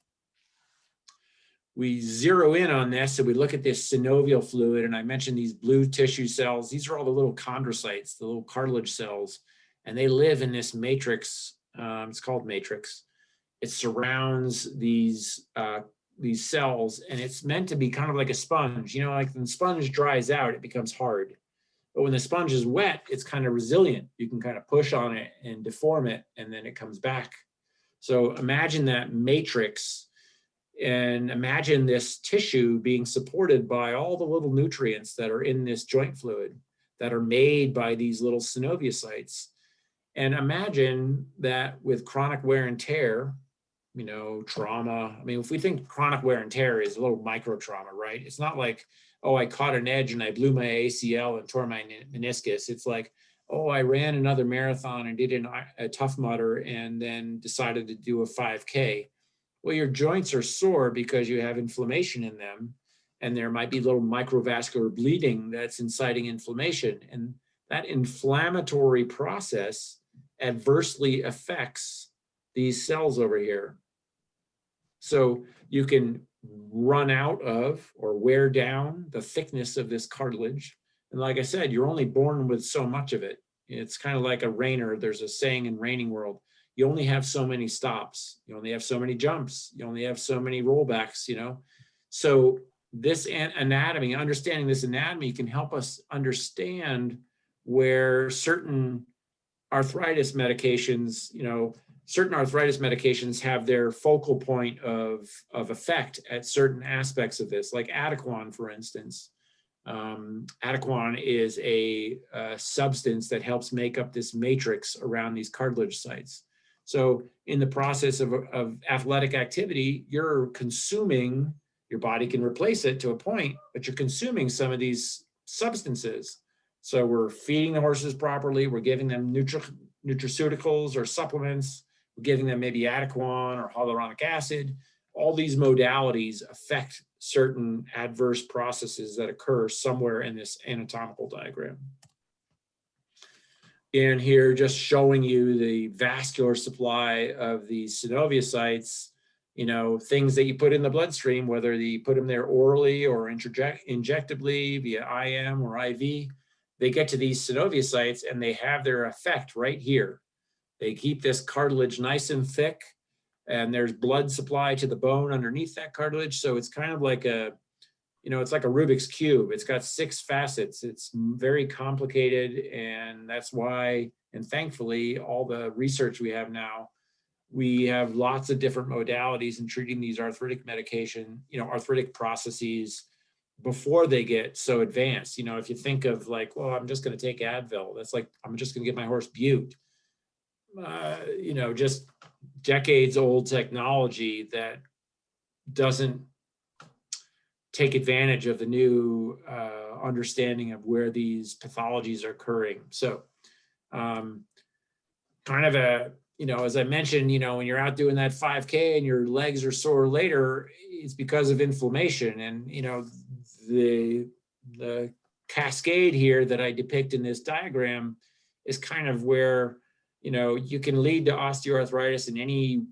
We zero in on this, so we look at this synovial fluid, and I mentioned these blue tissue cells. These are all the little chondrocytes, the little cartilage cells, and they live in this matrix. It's called matrix. It surrounds these cells, and it's meant to be kind of like a sponge. You know, like when the sponge dries out, it becomes hard. But when the sponge is wet, it's kind of resilient. You can kind of push on it and deform it, and then it comes back. So imagine that matrix, and imagine this tissue being supported by all the little nutrients that are in this joint fluid that are made by these little synoviocytes. And imagine that with chronic wear and tear, you know, trauma. I mean, if we think chronic wear and tear is a little micro trauma, right? It's not like, oh, I caught an edge and I blew my ACL and tore my meniscus. It's like, oh, I ran another marathon and did a Tough Mudder and then decided to do a 5K. Well, your joints are sore because you have inflammation in them. and there might be little microvascular bleeding that's inciting inflammation. And that inflammatory process adversely affects these cells over here. So you can run out of or wear down the thickness of this cartilage. And like I said, you're only born with so much of it. It's kind of like a rainer. There's a saying in reining world, you only have so many stops. You only have so many jumps. You only have so many rollbacks, you know? So this anatomy, understanding this anatomy can help us understand where certain arthritis medications, you know, certain arthritis medications have their focal point of effect at certain aspects of this, like Adequan, for instance. Adequan is a substance that helps make up this matrix around these cartilage sites. So in the process of athletic activity, you're consuming, your body can replace it to a point, but you're consuming some of these substances. So we're feeding the horses properly, we're giving them nutraceuticals or supplements, we're giving them maybe Adequan or hyaluronic acid. All these modalities affect certain adverse processes that occur somewhere in this anatomical diagram. And here, just showing you the vascular supply of these synoviocytes, you know, things that you put in the bloodstream, whether you put them there orally or injectably via IM or IV, they get to these synoviocytes and they have their effect right here. They keep this cartilage nice and thick, and there's blood supply to the bone underneath that cartilage. So it's kind of like a, you know, it's like a Rubik's Cube. It's got 6 facets. It's very complicated. And that's why, and thankfully, all the research we have now, we have lots of different modalities in treating these arthritic medication, you know, arthritic processes before they get so advanced. You know, if you think of like, well, I'm just going to take Advil, that's like, I'm just going to give my horse Bute. You know, just decades old technology that doesn't take advantage of the new understanding of where these pathologies are occurring. So kind of a, you know, as I mentioned, you know, when you're out doing that 5K and your legs are sore later, it's because of inflammation. And, you know, the cascade here that I depict in this diagram is kind of where, you know, you can lead to osteoarthritis in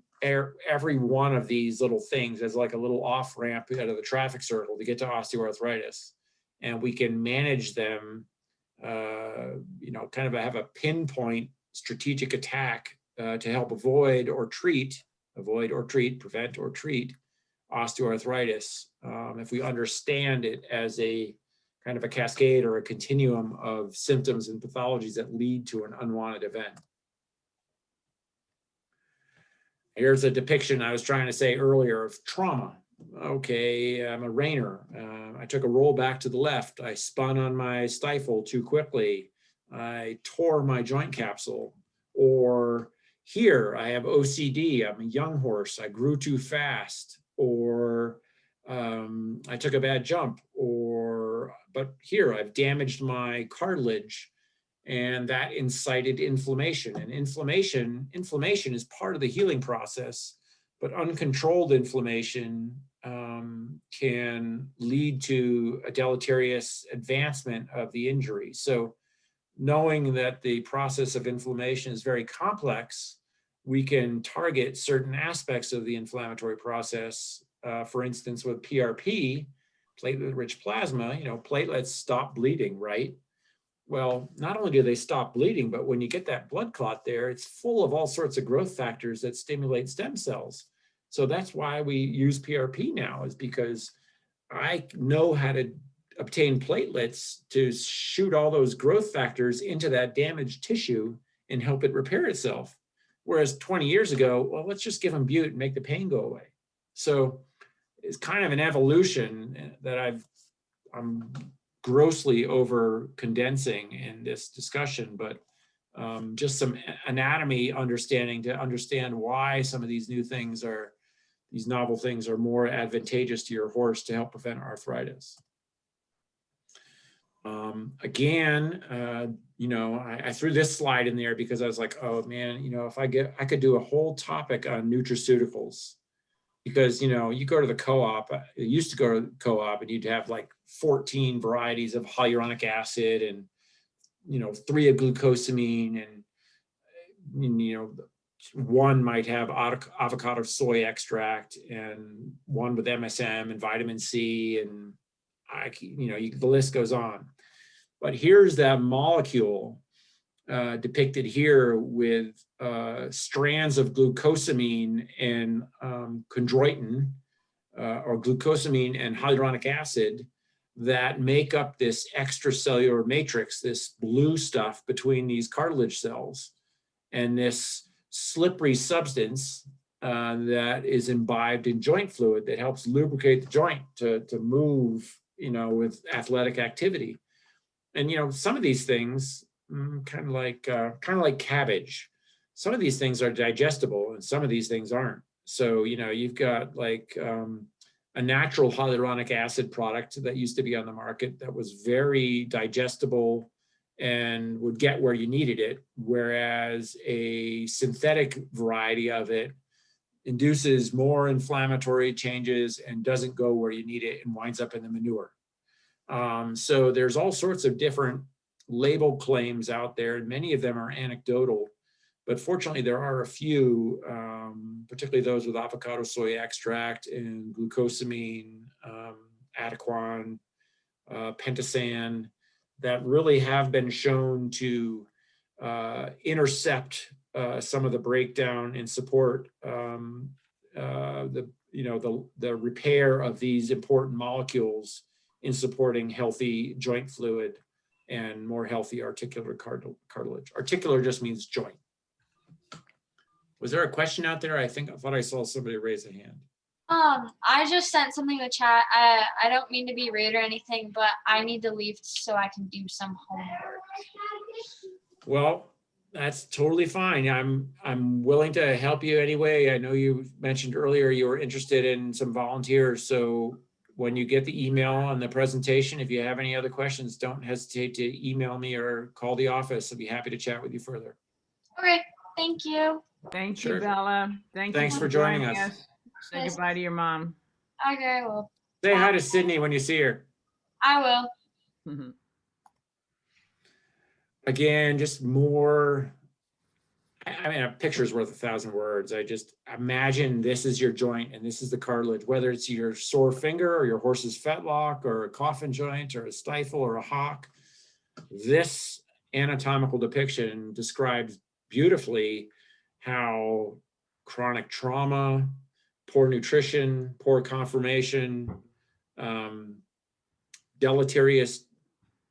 every one of these little things as like a little off ramp out of the traffic circle to get to osteoarthritis. And we can manage them, you know, kind of have a pinpoint strategic attack to help avoid or treat, prevent or treat osteoarthritis. If we understand it as a kind of a cascade or a continuum of symptoms and pathologies that lead to an unwanted event. Here's a depiction I was trying to say earlier of trauma. Okay, I'm a reiner. I took a roll back to the left. I spun on my stifle too quickly. I tore my joint capsule. Or here, I have OCD. I'm a young horse. I grew too fast. Or I took a bad jump. But here, I've damaged my cartilage, and that incited inflammation. And inflammation is part of the healing process, but uncontrolled inflammation can lead to a deleterious advancement of the injury. So knowing that the process of inflammation is very complex, we can target certain aspects of the inflammatory process. For instance, with PRP, platelet-rich plasma, you know, platelets stop bleeding, right? Well, not only do they stop bleeding, but when you get that blood clot there, it's full of all sorts of growth factors that stimulate stem cells. So that's why we use PRP now, is because I know how to obtain platelets to shoot all those growth factors into that damaged tissue and help it repair itself. Whereas 20 years ago, well, let's just give them Bute and make the pain go away. So it's kind of an evolution that I'm grossly over condensing in this discussion, but just some anatomy understanding to understand why some of these these novel things are more advantageous to your horse to help prevent arthritis. Again, you know, I threw this slide in there because I was like, oh man, you know, if I could do a whole topic on nutraceuticals. because, you know, you go to the co-op, you used to go to the co-op and you'd have like 14 varieties of hyaluronic acid and, you know, 3 of glucosamine, and you know, one might have avocado soy extract and one with MSM and vitamin C, and the list goes on. But here's that molecule depicted here with strands of glucosamine and chondroitin, or glucosamine and hyaluronic acid, that make up this extracellular matrix, this blue stuff between these cartilage cells, and this slippery substance that is imbibed in joint fluid that helps lubricate the joint to move, you know, with athletic activity. And, you know, some of these things, kind of like cabbage, some of these things are digestible and some of these things aren't. So, you know, you've got like a natural hyaluronic acid product that used to be on the market that was very digestible and would get where you needed it, whereas a synthetic variety of it induces more inflammatory changes and doesn't go where you need it and winds up in the manure. So there's all sorts of different label claims out there, and many of them are anecdotal, but fortunately there are a few, particularly those with avocado soy extract and glucosamine, Adequan, Pentasan, that really have been shown to intercept some of the breakdown and support the repair of these important molecules in supporting healthy joint fluid and more healthy articular cartilage. Articular just means joint. Was there a question out there? I thought I saw somebody raise a hand. I just sent something in the chat. I don't mean to be rude or anything, but I need to leave so I can do some homework. Well, that's totally fine. I'm willing to help you anyway. I know you mentioned earlier you were interested in some volunteers. So when you get the email on the presentation, if you have any other questions, don't hesitate to email me or call the office. I'd be happy to chat with you further. Okay, thank you. Thank Sure. you, Bella. Thanks for joining us. Say Yes. goodbye to your mom. Okay, I will. Say hi to Sydney when you see her. I will. Again, just more, I mean, a picture's worth 1,000 words. I just imagine this is your joint and this is the cartilage, whether it's your sore finger or your horse's fetlock or a coffin joint or a stifle or a hock. This anatomical depiction describes beautifully how chronic trauma, poor nutrition, poor conformation, deleterious,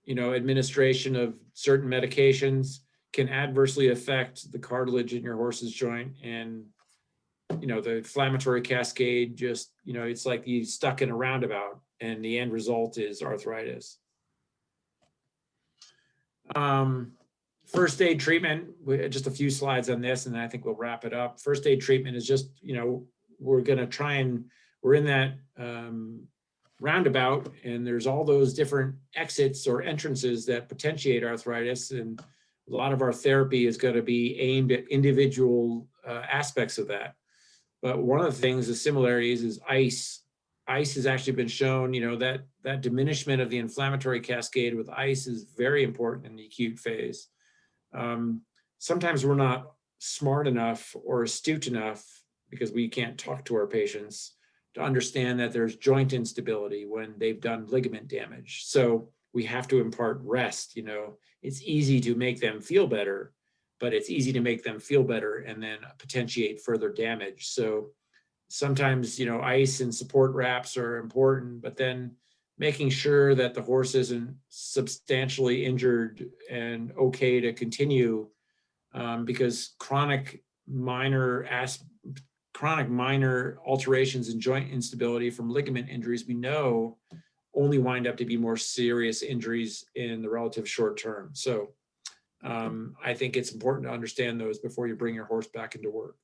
administration of certain medications can adversely affect the cartilage in your horse's joint. And, the inflammatory cascade just, it's like you stuck in a roundabout and the end result is arthritis. First aid treatment, just a few slides on this, and then I think we'll wrap it up. First aid treatment is just, we're going to try and we're in that roundabout, and there's all those different exits or entrances that potentiate arthritis. And a lot of our therapy is going to be aimed at individual aspects of that. But one of the things, the similarities is ice. Ice has actually been shown, that diminishment of the inflammatory cascade with ice is very important in the acute phase. Sometimes we're not smart enough or astute enough because we can't talk to our patients to understand that there's joint instability when they've done ligament damage. So we have to impart rest. It's easy to make them feel better, but it's easy to make them feel better and then potentiate further damage. So sometimes, ice and support wraps are important, but then making sure that the horse isn't substantially injured and okay to continue, because chronic minor alterations in joint instability from ligament injuries, we know only wind up to be more serious injuries in the relative short term. So I think it's important to understand those before you bring your horse back into work.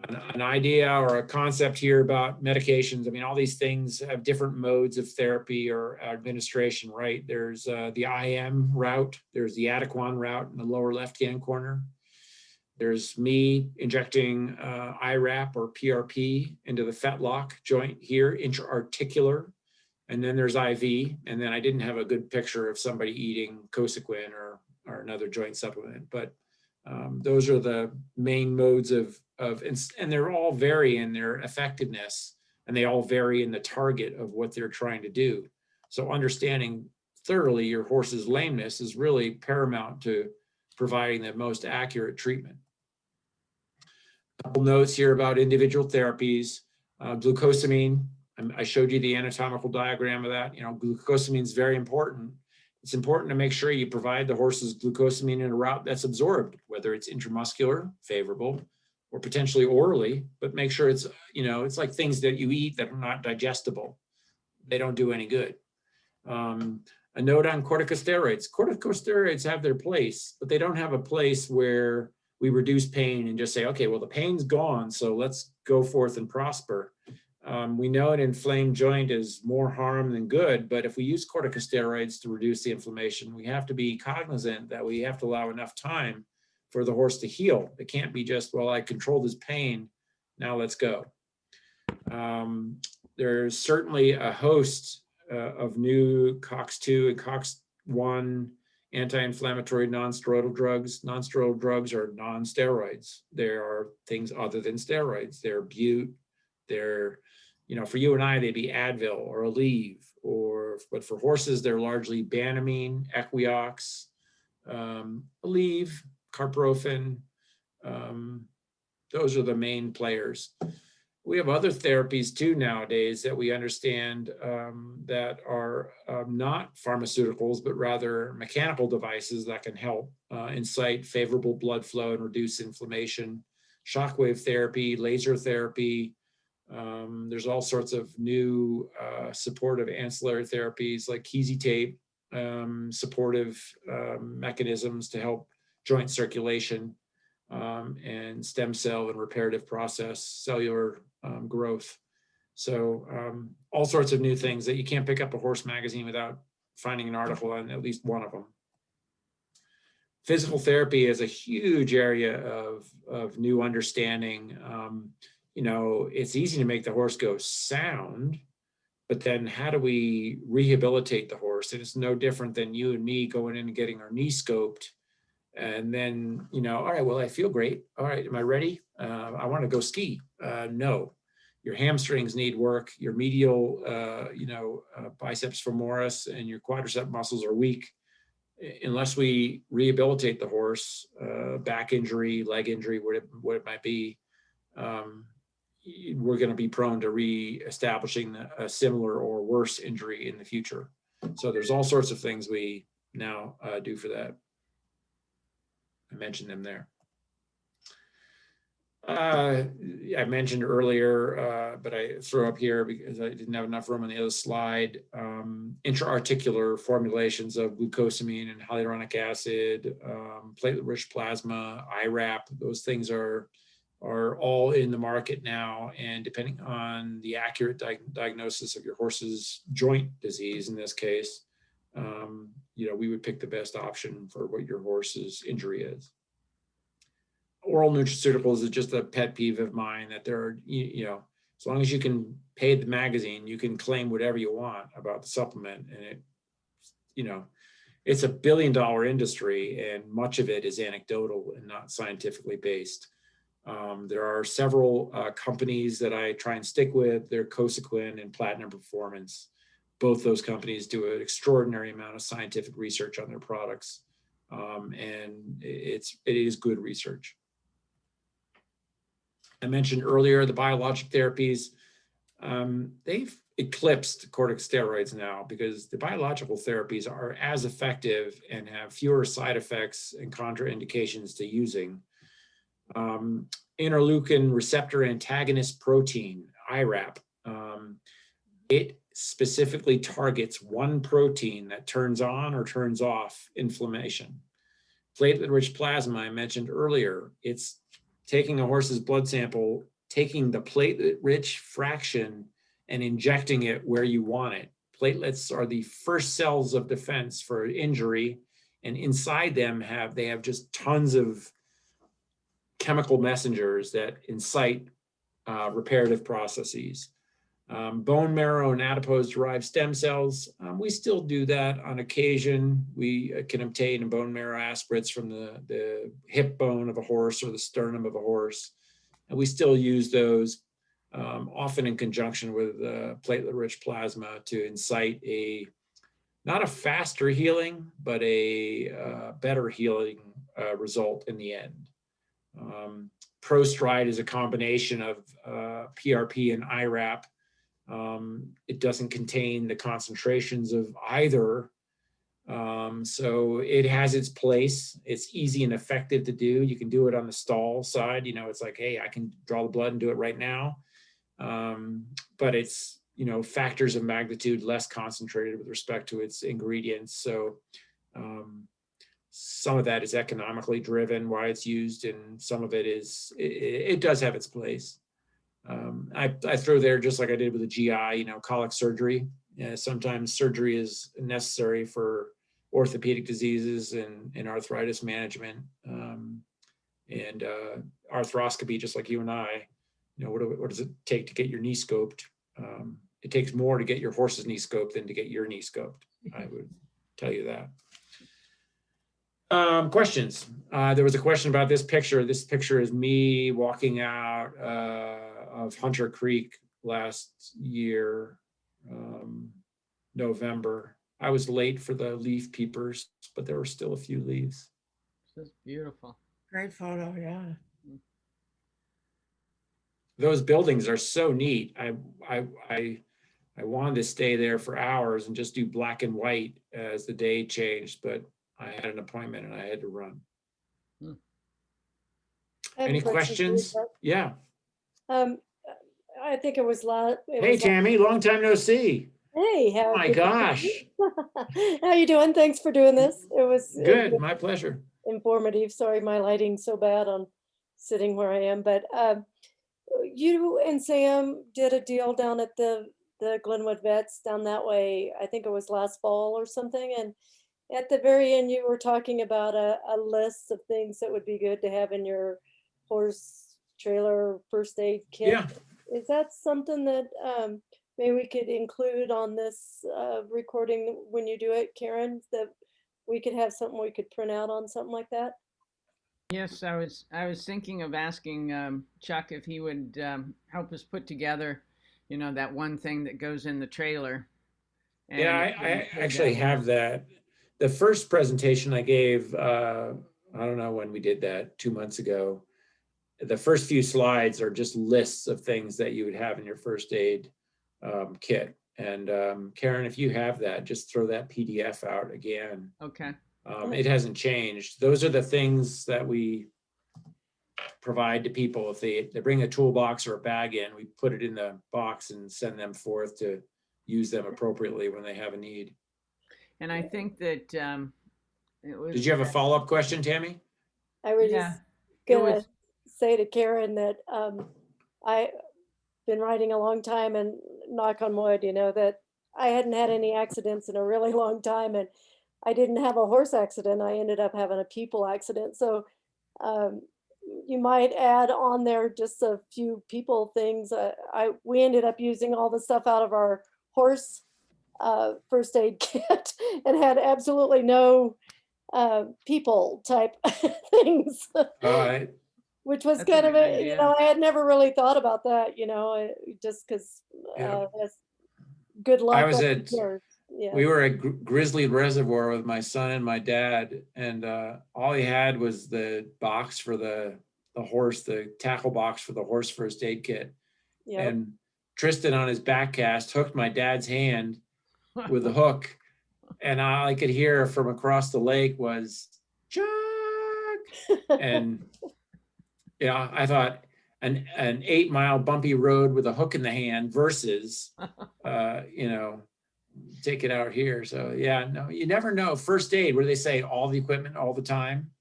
An idea or a concept here about medications. I mean, all these things have different modes of therapy or administration, right? There's the IM route, there's the Adequan route in the lower left-hand corner. There's me injecting IRAP or PRP into the fetlock joint here, intra-articular. And then there's IV. And then I didn't have a good picture of somebody eating Cosequin or another joint supplement. But those are the main modes of and they're all vary in their effectiveness, and they all vary in the target of what they're trying to do. So understanding thoroughly your horse's lameness is really paramount to providing the most accurate treatment. A couple notes here about individual therapies. Glucosamine, I showed you the anatomical diagram of that. You know, glucosamine is very important. It's important to make sure you provide the horse's glucosamine in a route that's absorbed, whether it's intramuscular, favorable, or potentially orally, but make sure it's, you know, it's like things that you eat that are not digestible. They don't do any good. A note on corticosteroids. Corticosteroids have their place, but they don't have a place where we reduce pain and just say, okay, well, the pain's gone, so let's go forth and prosper. We know an inflamed joint is more harm than good, but if we use corticosteroids to reduce the inflammation, we have to be cognizant that we have to allow enough time for the horse to heal. It can't be just, well, I controlled his pain, now let's go. There's certainly a host of new COX-2 and COX-1 anti-inflammatory non-steroidal drugs. Non-steroidal drugs are non-steroids. There are things other than steroids. They're bute, they're, you know, for you and I, they'd be Advil or Aleve, but for horses, they're largely Banamine, Equiox, Aleve, Carprofen. Those are the main players. We have other therapies too nowadays that we understand that are not pharmaceuticals, but rather mechanical devices that can help incite favorable blood flow and reduce inflammation. Shockwave therapy, laser therapy. There's all sorts of new supportive ancillary therapies like Kesey tape, supportive mechanisms to help joint circulation, and stem cell and reparative process, cellular growth. So all sorts of new things that you can't pick up a horse magazine without finding an article on at least one of them. Physical therapy is a huge area of new understanding. You know, it's easy to make the horse go sound, but then how do we rehabilitate the horse? And it's no different than you and me going in and getting our knee scoped. And then, you know, all right, well, I feel great. All right, am I ready? I want to go ski. No, your hamstrings need work. Your medial, biceps femoris and your quadricep muscles are weak. Unless we rehabilitate the horse, back injury, leg injury, what it might be, we're going to be prone to re-establishing a similar or worse injury in the future. So there's all sorts of things we now do for that. I mentioned them there. I mentioned earlier, but I throw up here because I didn't have enough room on the other slide, intra-articular formulations of glucosamine and hyaluronic acid, platelet-rich plasma, IRAP. Those things are all in the market now, and depending on the accurate diagnosis of your horse's joint disease, in this case, we would pick the best option for what your horse's injury is. Oral nutraceuticals is just a pet peeve of mine, that there are, as long as you can pay the magazine, you can claim whatever you want about the supplement. And it's a $1 billion industry, and much of it is anecdotal and not scientifically based. There are several companies that I try and stick with. They're Cosequin and Platinum Performance. Both those companies do an extraordinary amount of scientific research on their products, and it is good research. I mentioned earlier the biologic therapies. They've eclipsed corticosteroids now because the biological therapies are as effective and have fewer side effects and contraindications to using. Interleukin receptor antagonist protein, IRAP, it specifically targets one protein that turns on or turns off inflammation. Platelet-rich plasma, I mentioned earlier, it's taking a horse's blood sample, taking the platelet-rich fraction and injecting it where you want it. Platelets are the first cells of defense for injury, and inside them they have just tons of chemical messengers that incite reparative processes. Bone marrow and adipose-derived stem cells, we still do that on occasion. We can obtain bone marrow aspirates from the hip bone of a horse or the sternum of a horse. And we still use those often in conjunction with platelet-rich plasma to incite not a faster healing, but a better healing result in the end. Prostride is a combination of PRP and IRAP. It doesn't contain the concentrations of either. So it has its place. It's easy and effective to do. You can do it on the stall side. It's like, hey, I can draw the blood and do it right now. But it's, factors of magnitude less concentrated with respect to its ingredients. So some of that is economically driven, why it's used, and some of it is, it does have its place. I throw there, just like I did with the GI, colic surgery. Sometimes surgery is necessary for orthopedic diseases and arthritis management. And arthroscopy, just like you and I, what does it take to get your knee scoped? It takes more to get your horse's knee scoped than to get your knee scoped. I would tell you that. Questions. There was a question about this picture. This picture is me walking out of Hunter Creek last year, November. I was late for the leaf peepers, but there were still a few leaves. This is beautiful. Great photo, yeah. Those buildings are so neat. I wanted to stay there for hours and just do black and white as the day changed, but I had an appointment and I had to run. Any questions? Yeah. I think it was last. Hey, Tammy, long time no see. Hey, Oh my gosh. How you doing? Thanks for doing this. It was Good. My pleasure. informative. Sorry, my lighting's so bad on sitting where I am. But you and Sam did a deal down at the Glenwood Vets down that way. I think it was last fall or something. And at the very end, you were talking about a list of things that would be good to have in your horse trailer first aid kit. Yeah. Is that something that maybe we could include on this recording when you do it, Karen, that we could have something we could print out on something like that? Yes, I was thinking of asking Chuck if he would help us put together, that one thing that goes in the trailer. Yeah, I actually have that. The first presentation I gave, I don't know when we did that, 2 months ago. The first few slides are just lists of things that you would have in your first aid kit. And Karen, if you have that, just throw that PDF out again. Okay. It hasn't changed. Those are the things that we provide to people. If they bring a toolbox or a bag in, we put it in the box and send them forth to use them appropriately when they have a need. And I think that it was. Did you have a follow-up question, Tammy? I was Yeah, just it gonna was- say to Karen that I've been riding a long time, and knock on wood, that I hadn't had any accidents in a really long time, and I didn't have a horse accident. I ended up having a people accident. So you might add on there just a few people things. We ended up using all the stuff out of our horse first aid kit and had absolutely no people type things. All right. Which was That's a kind of good a, idea. I had never really thought about that, just because Yeah. that's good luck. I was over at- here. Yeah. We were at Grizzly Reservoir with my son and my dad, and all he had was the box for the horse, the tackle box for the horse first aid kit. Yeah. And Tristan on his back cast hooked my dad's hand with the hook, and all I could hear from across the lake was Chuck. And yeah, I thought an 8-mile bumpy road with a hook in the hand versus take it out here. So yeah, no, you never know. First aid, where they say all the equipment all the time.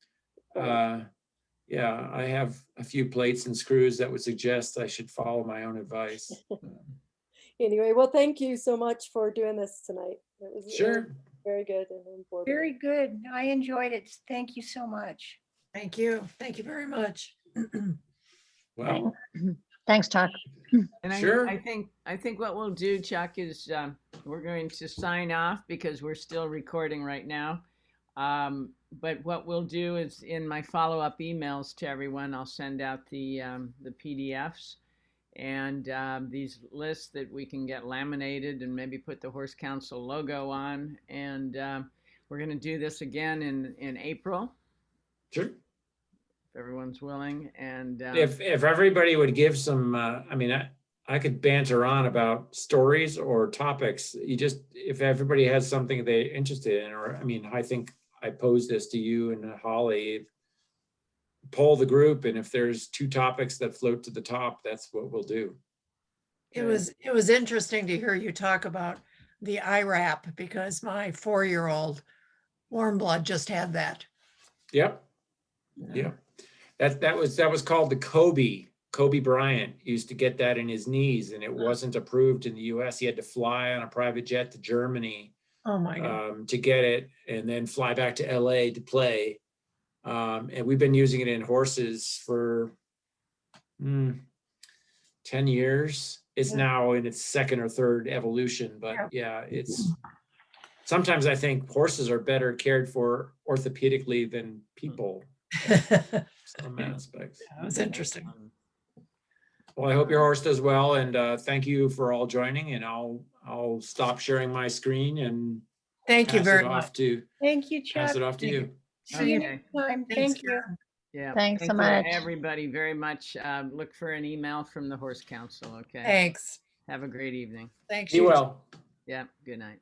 Yeah, I have a few plates and screws that would suggest I should follow my own advice. Anyway, well, thank you so much for doing this tonight. It was Sure. very good and important. Very good. I enjoyed it. Thank you so much. Thank you. Thank you very much. Well, Thanks, Chuck. And Sure. I think what we'll do, Chuck, is we're going to sign off because we're still recording right now. But what we'll do is in my follow-up emails to everyone, I'll send out the PDFs and these lists that we can get laminated and maybe put the Horse Council logo on. And we're going to do this again in April, sure. if everyone's willing. And If everybody would give some, I mean, I could banter on about stories or topics. You just, if everybody has something they're interested in, or, I mean, I think I posed this to you and Holly, poll the group, and if there's 2 topics that float to the top, that's what we'll do. It was interesting to hear you talk about the IRAP because my 4-year-old warm blood just had that. Yep. Yeah. That was called the Kobe Bryant used to get that in his knees, and it wasn't approved in the US. He had to fly on a private jet to Germany Oh my God. to get it, and then fly back to LA to play. And we've been using it in horses for 10 years. It's Yeah. now in its 2nd or 3rd evolution, but yeah, it's sometimes I think horses are better cared for orthopedically than people in some aspects. That was interesting. Well, I hope your horse does well, and thank you for all joining, and I'll stop sharing my screen and Thank you pass very it much. off to Thank you, pass Chuck. it off to you. See you Okay. next time. Thanks, Thank you. Karen. Yeah. Thanks so thank much. you, everybody, very much. Look for an email from the Horse Council. Okay. Thanks. Have a great evening. Thanks. Be you too. well. Yeah. Good night.